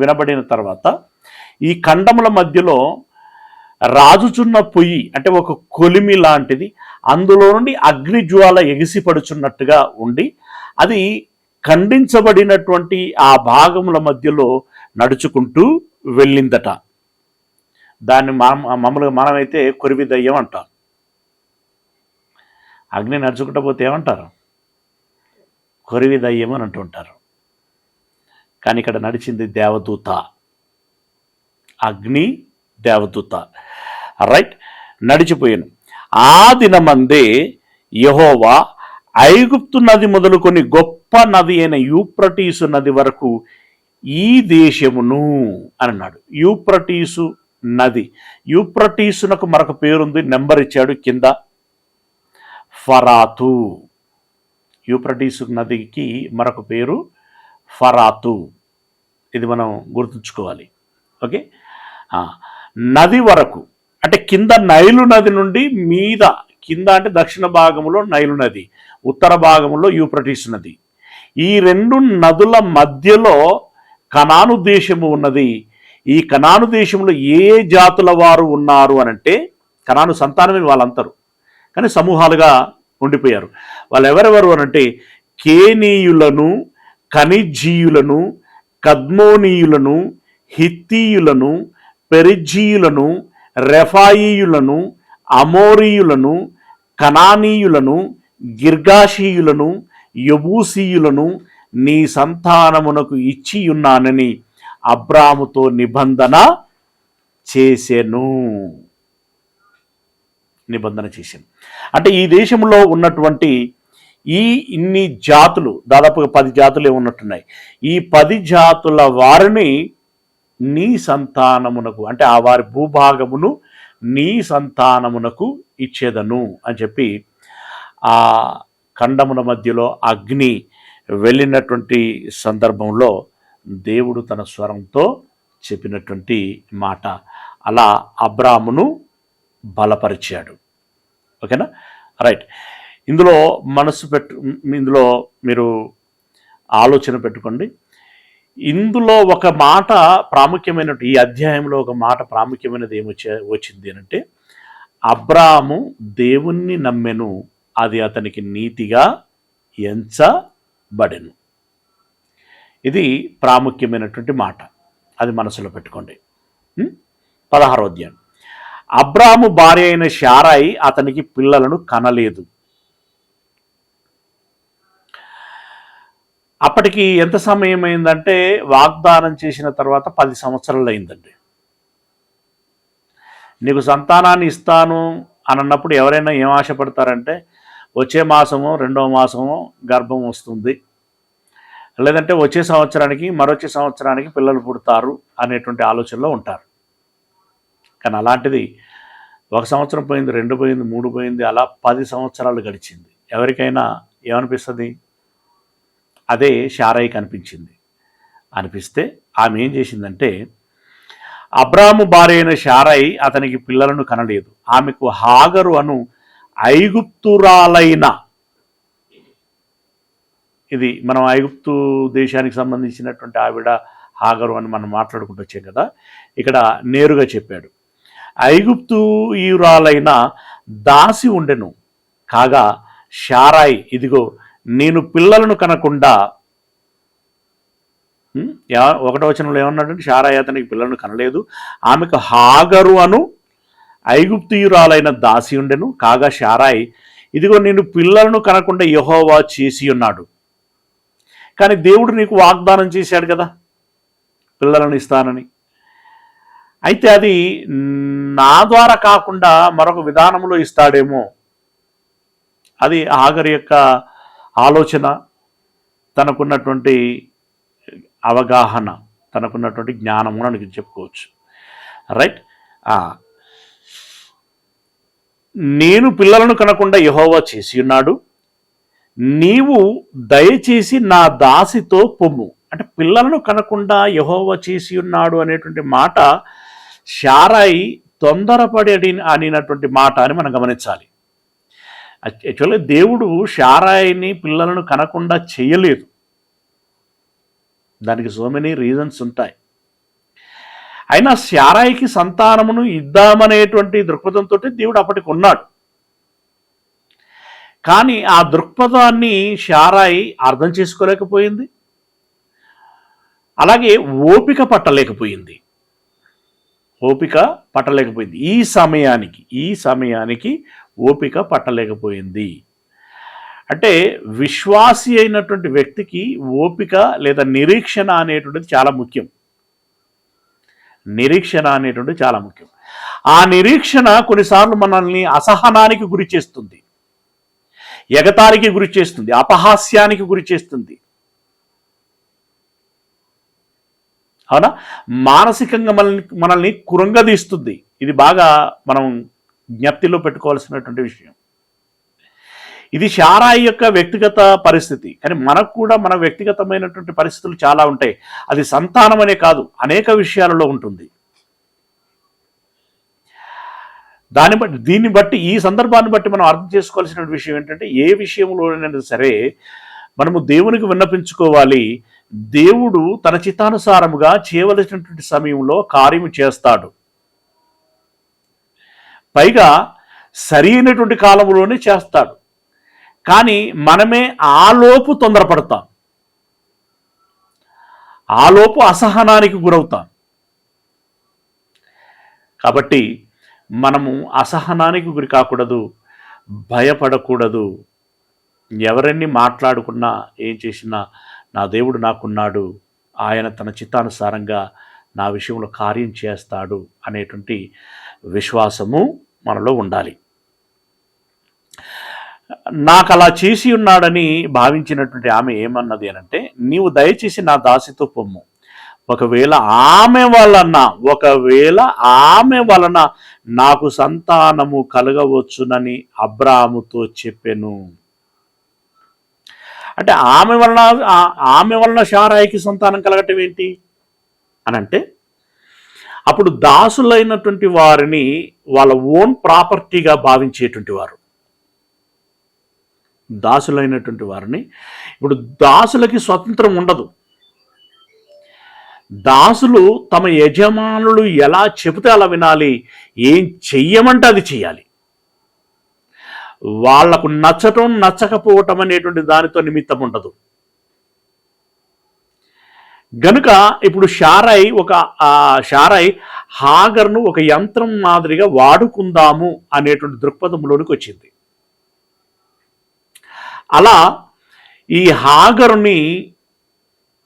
వినబడిన తర్వాత ఈ ఖండముల మధ్యలో రాజుచున్న పొయ్యి అంటే ఒక కొలిమి లాంటిది, అందులో నుండి అగ్ని జ్వాల ఎగిసిపడుచున్నట్టుగా ఉండి అది ఖండించబడినటువంటి ఆ భాగముల మధ్యలో నడుచుకుంటూ వెళ్ళిందట. దాన్ని మామూలుగా మనమైతే కొరివి దయ్యం అంటాం. అగ్ని నడుచుకుంటూ పోతే ఏమంటారు? కొరివి దయ్యం అని అంటుంటారు. కానీ ఇక్కడ నడిచింది దేవదూత, అగ్ని దేవదూత. రైట్, నడిచిపోయాను. ఆ దినమందే యెహోవా ఐగుప్తు నది మొదలుకొని గొప్ప నది అయిన యూప్రటీసు నది వరకు ఈ దేశమును అన్నాడు. యూప్రటీసు నది, యూప్రటీసునకు మరొక పేరుంది, నెంబర్ ఇచ్చాడు కింద, ఫరాతు. యూప్రటీసు నదికి మరొక పేరు ఫరాతు. ఇది మనం గుర్తుంచుకోవాలి. ఓకే, నది వరకు అంటే కింద నైలు నది నుండి మీద, కింద అంటే దక్షిణ భాగంలో నైలు నది, ఉత్తర భాగంలో యూప్రటీసు నది. ఈ 2 నదుల మధ్యలో కనాను దేశము ఉన్నది. ఈ కనాను దేశంలో ఏ జాతుల వారు ఉన్నారు అనంటే కనాను సంతానమే వాళ్ళందరూ, కానీ సమూహాలుగా ఉండిపోయారు. వాళ్ళు ఎవరెవరు అనంటే కేనీయులను, కనిజీయులను, కద్మోనీయులను, హిత్తీయులను, పెరిజీయులను, రెఫాయీయులను, అమోరీయులను, కనానీయులను, గిర్గాషీయులను, యబూసీయులను నీ సంతానమునకు ఇచ్చియున్నానని అబ్రాముతో నిబంధన చేశాను. అంటే ఈ దేశంలో ఉన్నటువంటి ఇన్ని జాతులు, దాదాపుగా 10 జాతులే ఉన్నట్టున్నాయి. ఈ 10 జాతుల వారిని నీ సంతానమునకు అంటే ఆ వారి భూభాగమును నీ సంతానమునకు ఇచ్చేదను అని చెప్పి ఆ ఖండముల మధ్యలో అగ్ని వెళ్ళినటువంటి సందర్భంలో దేవుడు తన స్వరంతో చెప్పినటువంటి మాట. అలా అబ్రామును బలపరిచాడు. ఓకేనా, రైట్. ఇందులో ఇందులో మీరు ఆలోచన పెట్టుకోండి. ఇందులో ఒక మాట ప్రాముఖ్యమైనటువంటి, ఈ అధ్యాయంలో ఒక మాట ప్రాముఖ్యమైనది వచ్చింది అంటే, అబ్రాము దేవుణ్ణి నమ్మెను, అది అతనికి నీతిగా ఎంచబడెను. ఇది ప్రాముఖ్యమైనటువంటి మాట, అది మనసులో పెట్టుకోండి. 16వ అధ్యాయం. అబ్రాము భార్య అయిన శారాయి అతనికి పిల్లలను కనలేదు. అప్పటికి ఎంత సమయం అయిందంటే, వాగ్దానం చేసిన తర్వాత 10 సంవత్సరాలు అయిందండి. నీకు సంతానాన్ని ఇస్తాను అని అన్నప్పుడు ఎవరైనా ఏం ఆశపడతారంటే, వచ్చే మాసమో 2వ మాసమో గర్భం వస్తుంది, లేదంటే వచ్చే సంవత్సరానికి మరొచ్చే సంవత్సరానికి పిల్లలు పుడతారు అనేటువంటి ఆలోచనలో ఉంటారు. కానీ అలాంటిది 1 సంవత్సరం పోయింది, 2 పోయింది, 3 పోయింది, అలా 10 సంవత్సరాలు గడిచింది. ఎవరికైనా ఏమనిపిస్తుంది? అదే శారాయికి అనిపిస్తే ఆమె ఏం చేసిందంటే, అబ్రాము భార్య అయిన శారాయి అతనికి పిల్లలను కనలేదు. ఆమెకు హాగరు అను ఐగుప్తురాలైన, ఇది మనం ఐగుప్తు దేశానికి సంబంధించినటువంటి ఆవిడ హాగరు అని మనం మాట్లాడుకుంటూ వచ్చాం కదా, ఇక్కడ నేరుగా చెప్పాడు. ఐగుప్తురాలైన దాసి ఉండెను, కాగా శారాయి, ఇదిగో నేను పిల్లలను కనకుండా, 1వ వచనంలో ఏమన్నాడంటే, శారాయి అతనికి పిల్లలను కనలేదు, ఆమెకు హాగరు అను ఐగుప్తీయురాలైన దాసి ఉండెను, కాగా శారాయి, ఇదిగో నేను పిల్లలను కనకుండా యెహోవా చేసి ఉన్నాడు. కానీ దేవుడు నీకు వాగ్దానం చేశాడు కదా పిల్లలను ఇస్తానని. అయితే అది నా ద్వారా కాకుండా మరొక విధానంలో ఇస్తాడేమో. అది హాగరు యొక్క ఆలోచన, తనకున్నటువంటి అవగాహన, తనకున్నటువంటి జ్ఞానము అని చెప్పుకోవచ్చు. రైట్. నేను పిల్లలను కనకుండా యెహోవా చేసి ఉన్నాడు, నీవు దయచేసి నా దాసితో పొమ్ము. అంటే పిల్లలను కనకుండా యెహోవా చేసి ఉన్నాడు అనేటువంటి మాట శారాయి తొందరపడి అనినటువంటి మాట అని మనం గమనించాలి. యాక్చువల్గా దేవుడు శారాయిని పిల్లలను కనకుండా చేయలేదు. దానికి సో మెనీ రీజన్స్ ఉంటాయి. అయినా శారాయికి సంతానమును ఇద్దామనేటువంటి దృక్పథంతో దేవుడు అప్పటికి ఉన్నాడు. కానీ ఆ దృక్పథాన్ని శారాయి అర్థం చేసుకోలేకపోయింది, అలాగే ఓపిక పట్టలేకపోయింది. ఈ సమయానికి ఓపిక పట్టలేకపోయింది. అంటే విశ్వాసి అయినటువంటి వ్యక్తికి ఓపిక లేదా నిరీక్షణ అనేటువంటిది చాలా ముఖ్యం. ఆ నిరీక్షణ కొన్నిసార్లు మనల్ని అసహనానికి గురి చేస్తుంది, ఎగతాళికి గురి చేస్తుంది, అపహాస్యానికి గురి చేస్తుంది. అవునా, మానసికంగా మనల్ని కురంగదీస్తుంది. ఇది బాగా మనం జ్ఞప్తిలో పెట్టుకోవాల్సినటువంటి విషయం. ఇది శారాయి యొక్క వ్యక్తిగత పరిస్థితి. కానీ మనకు కూడా మన వ్యక్తిగతమైనటువంటి పరిస్థితులు చాలా ఉంటాయి. అది సంతానం అనే కాదు, అనేక విషయాలలో ఉంటుంది. దీన్ని బట్టి, ఈ సందర్భాన్ని బట్టి మనం అర్థం చేసుకోవాల్సిన విషయం ఏంటంటే, ఏ విషయంలోనైనా సరే మనము దేవునికి విన్నపించుకోవాలి. దేవుడు తన చిత్తానుసారముగా చేయవలసినటువంటి సమయంలో కార్యము చేస్తాడు. పైగా సరి అయినటువంటి కాలంలోనే చేస్తాడు. కానీ మనమే ఆలోపు తొందరపడతాం, ఆలోపు అసహనానికి గురవుతాం. కాబట్టి మనము అసహనానికి గురి కాకూడదు, భయపడకూడదు. ఎవరన్నీ మాట్లాడుకున్నా, ఏం చేసినా నా దేవుడు నాకున్నాడు, ఆయన తన చిత్తానుసారంగా నా విషయంలో కార్యం చేస్తాడు అనేటువంటి విశ్వాసము మనలో ఉండాలి. నాకు అలా చేసి ఉన్నాడని భావించినటువంటి ఆమె ఏమన్నది అనంటే, నీవు దయచేసి నా దాసితో పొమ్ము, ఒకవేళ ఆమె వలన నాకు సంతానము కలగవచ్చునని అబ్రాముతో చెప్పెను. అంటే ఆమె వలన షారాయికి సంతానం కలగటం ఏంటి అని అంటే, అప్పుడు దాసులైనటువంటి వారిని వాళ్ళ ఓన్ ప్రాపర్టీగా భావించేటువంటి వారు, దాసులైనటువంటి వారిని, ఇప్పుడు దాసులకి స్వతంత్రం ఉండదు. దాసులు తమ యజమానులు ఎలా చెబితే అలా వినాలి, ఏం చెయ్యమంటే అది చెయ్యాలి. వాళ్లకు నచ్చటం నచ్చకపోవటం అనేటువంటి దానితో నిమిత్తం ఉండదు. గనుక ఇప్పుడు షారై హాగర్ను ఒక యంత్రం మాదిరిగా వాడుకుందాము అనేటువంటి దృక్పథంలోనికి వచ్చింది. అలా ఈ హాగరుని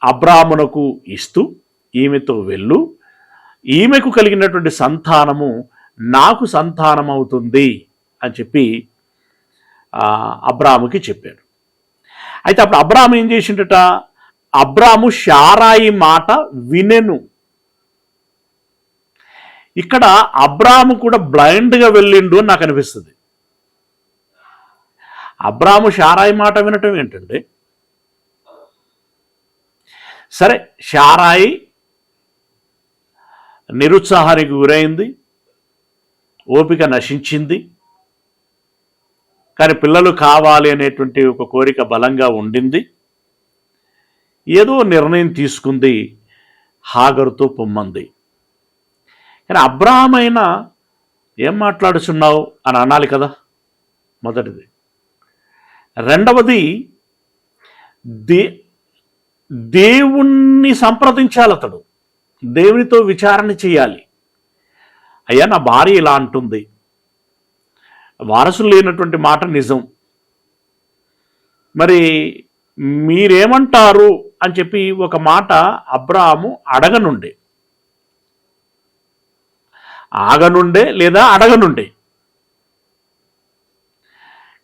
అబ్రామునకు ఇస్తూ, ఈమెతో వెళ్ళు, ఈమెకు కలిగినటువంటి సంతానము నాకు సంతానం అవుతుంది అని చెప్పి అబ్రాముకి చెప్పాడు. అయితే అప్పుడు అబ్రాము ఏం చేసిండట, అబ్రాము షారాయి మాట వినెను. ఇక్కడ అబ్రాము కూడా బ్లైండ్గా వెళ్ళిండు అని నాకు అనిపిస్తుంది. అబ్రాము షారాయి మాట వినటం ఏంటంటే, సరే షారాయి నిరుత్సాహానికి గురైంది, ఓపిక నశించింది, కానీ పిల్లలు కావాలి అనేటువంటి ఒక కోరిక బలంగా ఉండింది. ఏదో నిర్ణయం తీసుకుంది, హాగరుతో పొమ్మంది. కానీ అబ్రామైనా ఏం మాట్లాడుచున్నావు అని అనాలి కదా, మొదటిది. రెండవది, దేవుణ్ణి సంప్రదించాలి, అతడు దేవునితో విచారణ చేయాలి. అయ్యా నా భార్య ఇలా అంటుంది, వారసులు లేనటువంటి మాట నిజం, మరి మీరేమంటారు అని చెప్పి ఒక మాట అబ్రాము ఆగనుండే లేదా అడగనుండే.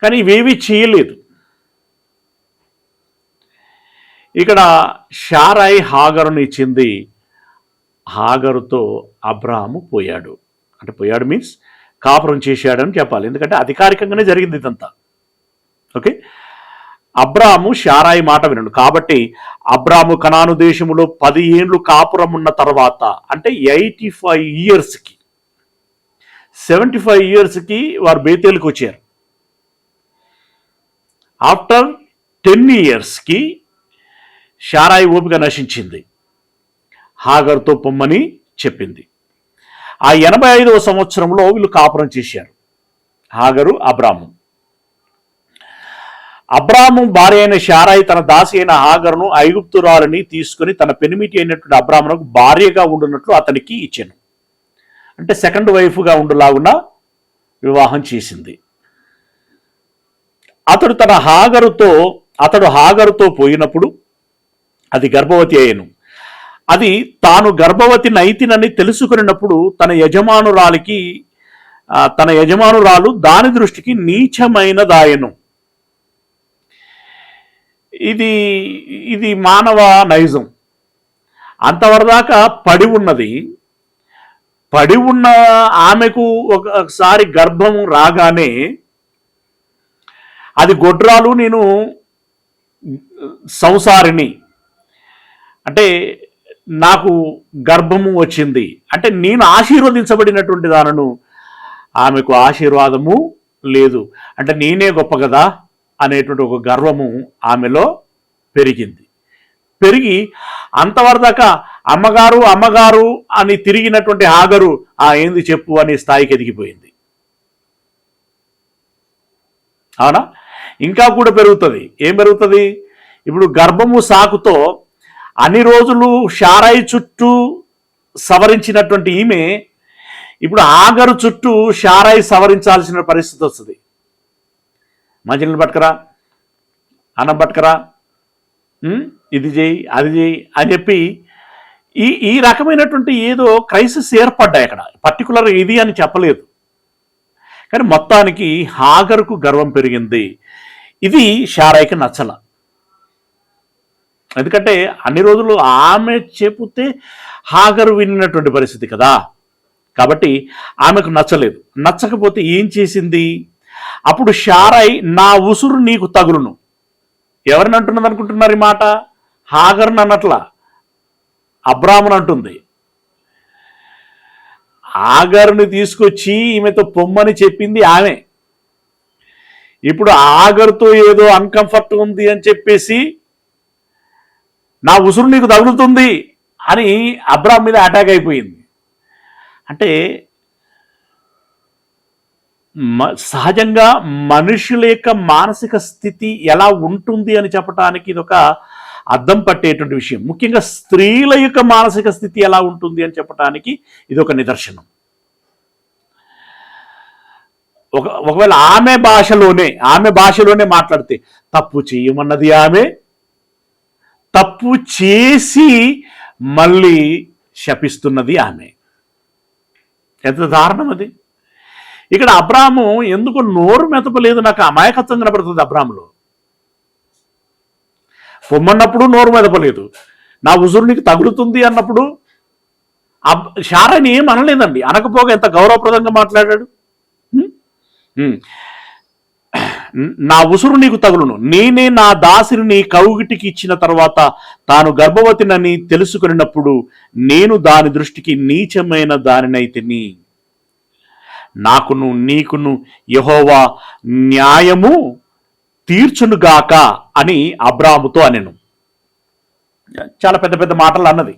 కానీ ఇవేవి చేయలేదు. ఇక్కడ షారాయి హాగరును ఇచ్చింది, హాగరుతో అబ్రాము పోయాడు. అంటే పోయాడు మీన్స్ కాపురం చేశాడని చెప్పాలి, ఎందుకంటే అధికారికంగానే జరిగింది ఇదంతా. ఓకే, అబ్రాము షారాయి మాట వినడు. కాబట్టి అబ్రాము కనాను దేశములో 10 ఏండ్లు కాపురం ఉన్న తర్వాత, అంటే 85 ఇయర్స్కి 75 ఇయర్స్కి వారు బేతేలుకు వచ్చారు. ఆఫ్టర్ 10 ఇయర్స్కి షారాయి ఓపిక నశించింది, హాగరుతో పొమ్మని చెప్పింది. ఆ 85వ సంవత్సరంలో వీళ్ళు కాపురం చేశారు, హాగరు అబ్రాము. అబ్రాము భార్య అయిన షారాయి తన దాసి అయిన హాగరును ఐగుప్తురాలని తీసుకుని తన పెనిమిటి అయినటువంటి అబ్రామునకు భార్యగా ఉండునట్లు అతనికి ఇచ్చాను. అంటే సెకండ్ వైఫ్గా ఉండులాగున వివాహం చేసింది. అతడు హాగరుతో పోయినప్పుడు అది గర్భవతి అయ్యను. అది తాను గర్భవతి నైతినని తెలుసుకున్నప్పుడు తన యజమానురాలు దాని దృష్టికి నీచమైనదాయను. ఇది మానవ నైజం. అంతవరదాకా పడి ఉన్న ఆమెకు ఒకసారి గర్భం రాగానే అది గొడ్రాలు, నేను సంసారిని, అంటే నాకు గర్భము వచ్చింది అంటే నేను ఆశీర్వదించబడినటువంటి దానను, ఆమెకు ఆశీర్వాదము లేదు అంటే నేనే గొప్ప కదా అనేటువంటి ఒక గర్వము ఆమెలో పెరిగి అంతవరదాకా అమ్మగారు అని తిరిగినటువంటి హాగరు ఏంది చెప్పు అనే స్థాయికి ఎదిగిపోయింది. అవునా? ఇంకా కూడా పెరుగుతుంది. ఏం పెరుగుతుంది? ఇప్పుడు గర్భము సాకుతో అన్ని రోజులు షారాయి చుట్టూ సవరించినటువంటి ఈమె ఇప్పుడు హాగరు చుట్టూ షారాయి సవరించాల్సిన పరిస్థితి వస్తుంది. మంచినీళ్ళు పట్టుకరా, అన్నం పట్టుకరా, ఇది చేయి అది చేయి అని చెప్పి ఈ రకమైనటువంటి ఏదో క్రైసిస్ ఏర్పడ్డాయి అక్కడ. పర్టికులర్ ఇది అని చెప్పలేదు, కానీ మొత్తానికి హాగరుకు గర్వం పెరిగింది. ఇది షారాయికి నచ్చల. ఎందుకంటే అన్ని రోజులు ఆమె చెబితే హాగరు విన్నటువంటి పరిస్థితి కదా, కాబట్టి ఆమెకు నచ్చలేదు. నచ్చకపోతే ఏం చేసింది? అప్పుడు షారాయి నా ఉసురు నీకు తగులును, ఎవరిని అంటున్నది అనుకుంటున్నారు ఈ మాట? హాగర్ని అన్నట్ల, అబ్రామును అంటుంది. ఆగరుని తీసుకొచ్చి ఈమెతో పొమ్మని చెప్పింది ఆమె. ఇప్పుడు ఆగరుతో ఏదో అన్కంఫర్ట్ ఉంది అని చెప్పేసి నా ఉసురు నీకు తగులుతుంది అని అబ్రామ్ మీద అటాక్ అయిపోయింది. అంటే సహజంగా మనుషుల యొక్క మానసిక స్థితి ఎలా ఉంటుంది అని చెప్పడానికి ఇది ఒక అద్దం పట్టేటువంటి విషయం. ముఖ్యంగా స్త్రీల యొక్క మానసిక స్థితి ఎలా ఉంటుంది అని చెప్పడానికి ఇది ఒక నిదర్శనం. ఒకవేళ ఆమె భాషలోనే మాట్లాడితే తప్పు చేయమన్నది ఆమె, తప్పు చేసి మళ్ళీ శపిస్తున్నది ఆమె. ఎంత దారుణం అది! ఇక్కడ అబ్రాము ఎందుకు నోరు మెదపలేదు? నాకు అమాయకత్వం కనబడుతుంది అబ్రాములో. పొమ్మన్నప్పుడు నోరు మెదపలేదు, నా ఉసురు నీకు తగులుతుంది అన్నప్పుడు శారాని ఏం అనలేదండి. అనకపోగా ఎంత గౌరవప్రదంగా మాట్లాడాడు. నా ఉసురు నీకు తగులును, నేనే నా దాసిని నీ కౌగిటికి ఇచ్చిన తర్వాత తాను గర్భవతినని తెలుసుకున్నప్పుడు నేను దాని దృష్టికి నీచమైన దానినైతిని. నాకును నీకును యెహోవా న్యాయము తీర్చునుగాక అని అబ్రాముతో అనెను. చాలా పెద్ద పెద్ద మాటలు అన్నది.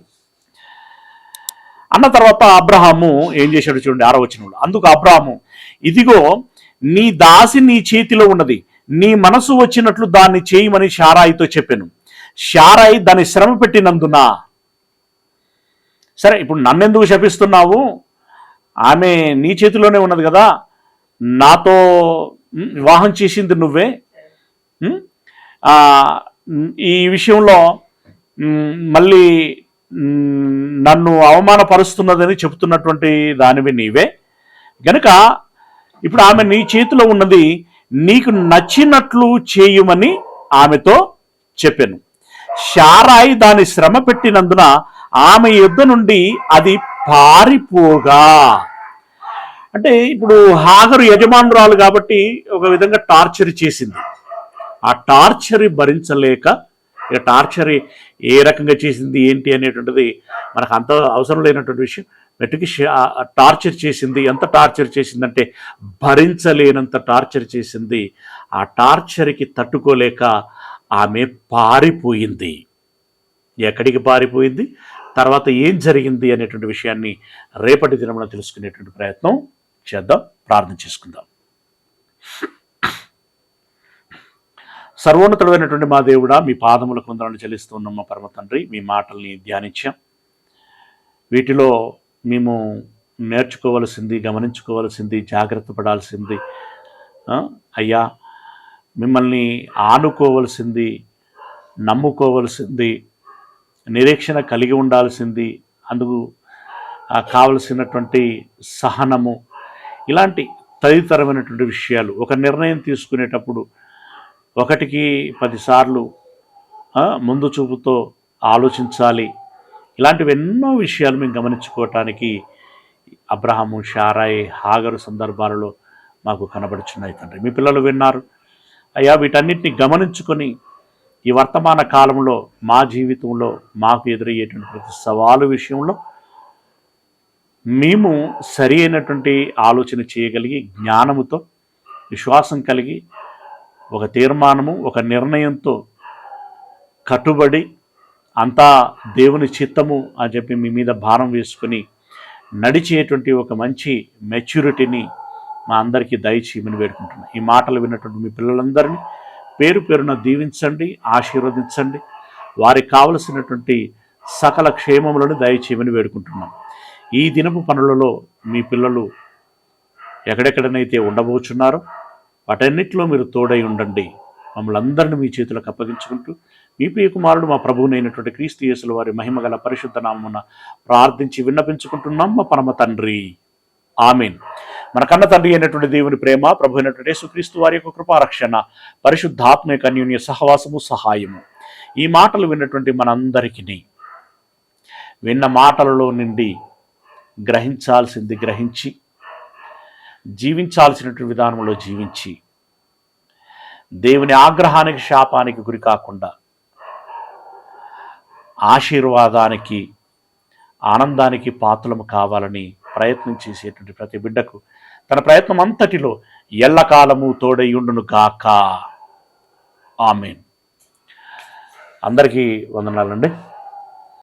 అన్న తర్వాత అబ్రహాము ఏం చేశాడు చూడండి, 6వ వచనంలో. అందుకు అబ్రాము, ఇదిగో నీ దాసి నీ చేతిలో ఉన్నది, నీ మనసు వచ్చినట్లు దాన్ని చేయమని శారాయితో చెప్పాను. శారాయి దాన్ని శ్రమ పెట్టినందున. సరే, ఇప్పుడు నన్నెందుకు శపిస్తున్నావు? ఆమె నీ చేతిలోనే ఉన్నది కదా, నాతో వివాహం చేసింది నువ్వే. ఈ విషయంలో మళ్ళీ నన్ను అవమానపరుస్తున్నదని చెబుతున్నటువంటి దానివి నీవే గనుక ఇప్పుడు ఆమె నీ చేతిలో ఉన్నది, నీకు నచ్చినట్లు చేయమని ఆమెతో చెప్పాను. శారాయి దాని శ్రమ పెట్టినందున ఆమె యుద్ధ నుండి అది పారిపోగా. అంటే ఇప్పుడు హాగరు యజమానురాలు కాబట్టి ఒక విధంగా టార్చర్ చేసింది. ఆ టార్చర్ భరించలేక, ఇక టార్చర్ ఏ రకంగా చేసింది ఏంటి అనేటువంటిది మనకు అంత అవసరం లేనటువంటి విషయం. మెట్టుకి టార్చర్ చేసింది. ఎంత టార్చర్ చేసిందంటే భరించలేనంత టార్చర్ చేసింది. ఆ టార్చర్కి తట్టుకోలేక ఆమె పారిపోయింది. ఎక్కడికి పారిపోయింది, తర్వాత ఏం జరిగింది అనేటువంటి విషయాన్ని రేపటి దినమున తెలుసుకునేటువంటి ప్రయత్నం చేద్దాం. ప్రార్థన చేసుకుందాం. సర్వోన్నతుడైనటువంటి మా దేవుడా, మీ పాదములకు వందనాలు చెల్లిస్తూ ఉన్నాం మా పరమ తండ్రి. మీ మాటల్ని ధ్యానించాం. వీటిలో మేము నేర్చుకోవలసింది, గమనించుకోవలసింది, జాగ్రత్త పడాల్సింది, అయ్యా మిమ్మల్ని ఆనుకోవలసింది, నమ్ముకోవలసింది, నిరీక్షణ కలిగి ఉండాల్సింది, అందుకు కావలసినటువంటి సహనము, ఇలాంటి తదితరమైనటువంటి విషయాలు ఒక నిర్ణయం తీసుకునేటప్పుడు 1కి 10 సార్లు ముందు చూపుతో ఆలోచించాలి. ఇలాంటివి ఎన్నో విషయాలు మేము గమనించుకోవటానికి అబ్రహాము, శారాయి, హాగరు సందర్భాలలో మాకు కనబడుచున్నాయి తండ్రి. మీ పిల్లలు విన్నారు అయ్యా. వీటన్నిటిని గమనించుకొని ఈ వర్తమాన కాలంలో మా జీవితంలో మాకు ఎదురయ్యేటువంటి ప్రతి సవాలు విషయంలో మేము సరి అయినటువంటి ఆలోచన చేయగలిగి, జ్ఞానముతో, విశ్వాసం కలిగి, ఒక తీర్మానము, ఒక నిర్ణయంతో కట్టుబడి అంతా దేవుని చిత్తము అని చెప్పి మీ మీద భారం వేసుకొని నడిచేటువంటి ఒక మంచి మెచ్యూరిటీని మా అందరికీ దయచేయమని వేడుకుంటున్నాను. ఈ మాటలు విన్నటువంటి మీ పిల్లలందరినీ పేరు పేరున దీవించండి, ఆశీర్వదించండి. వారికి కావలసినటువంటి సకల క్షేమములను దయచేయమని వేడుకుంటున్నాం. ఈ దినపు పనులలో మీ పిల్లలు ఎక్కడెక్కడనైతే ఉండబోచున్నారో వాటన్నిటిలో మీరు తోడై ఉండండి. మమ్మల్ని అందరినీ మీ చేతులకు అప్పగించుకుంటూ మీ ప్రియ కుమారుడు మా ప్రభువునైనటువంటి క్రీస్తు యేసుల వారి మహిమగల పరిశుద్ధ నామమున ప్రార్థించి విన్నపించుకుంటున్నాం మా పరమ తండ్రి. ఆమేన్. మన కన్న తండ్రి అయినటువంటి దేవుని ప్రేమ, ప్రభు అయినటువంటి యేసుక్రీస్తు వారి యొక్క కృపారక్షణ, పరిశుద్ధాత్మ యొక్క అన్యోన్య సహవాసము, సహాయము ఈ మాటలు విన్నటువంటి మనందరికీ విన్న మాటలలో నుండి గ్రహించాల్సింది గ్రహించి, జీవించాల్సినటువంటి విధానంలో జీవించి, దేవుని ఆగ్రహానికి, శాపానికి గురి కాకుండా ఆశీర్వాదానికి, ఆనందానికి పాత్రలు కావాలని ప్రయత్నం చేసేటువంటి ప్రతి బిడ్డకు తన ప్రయత్నం అంతటిలో ఎల్లకాలము తోడైయుండును గాక. ఆమేన్. అందరికీ వందనాలండి.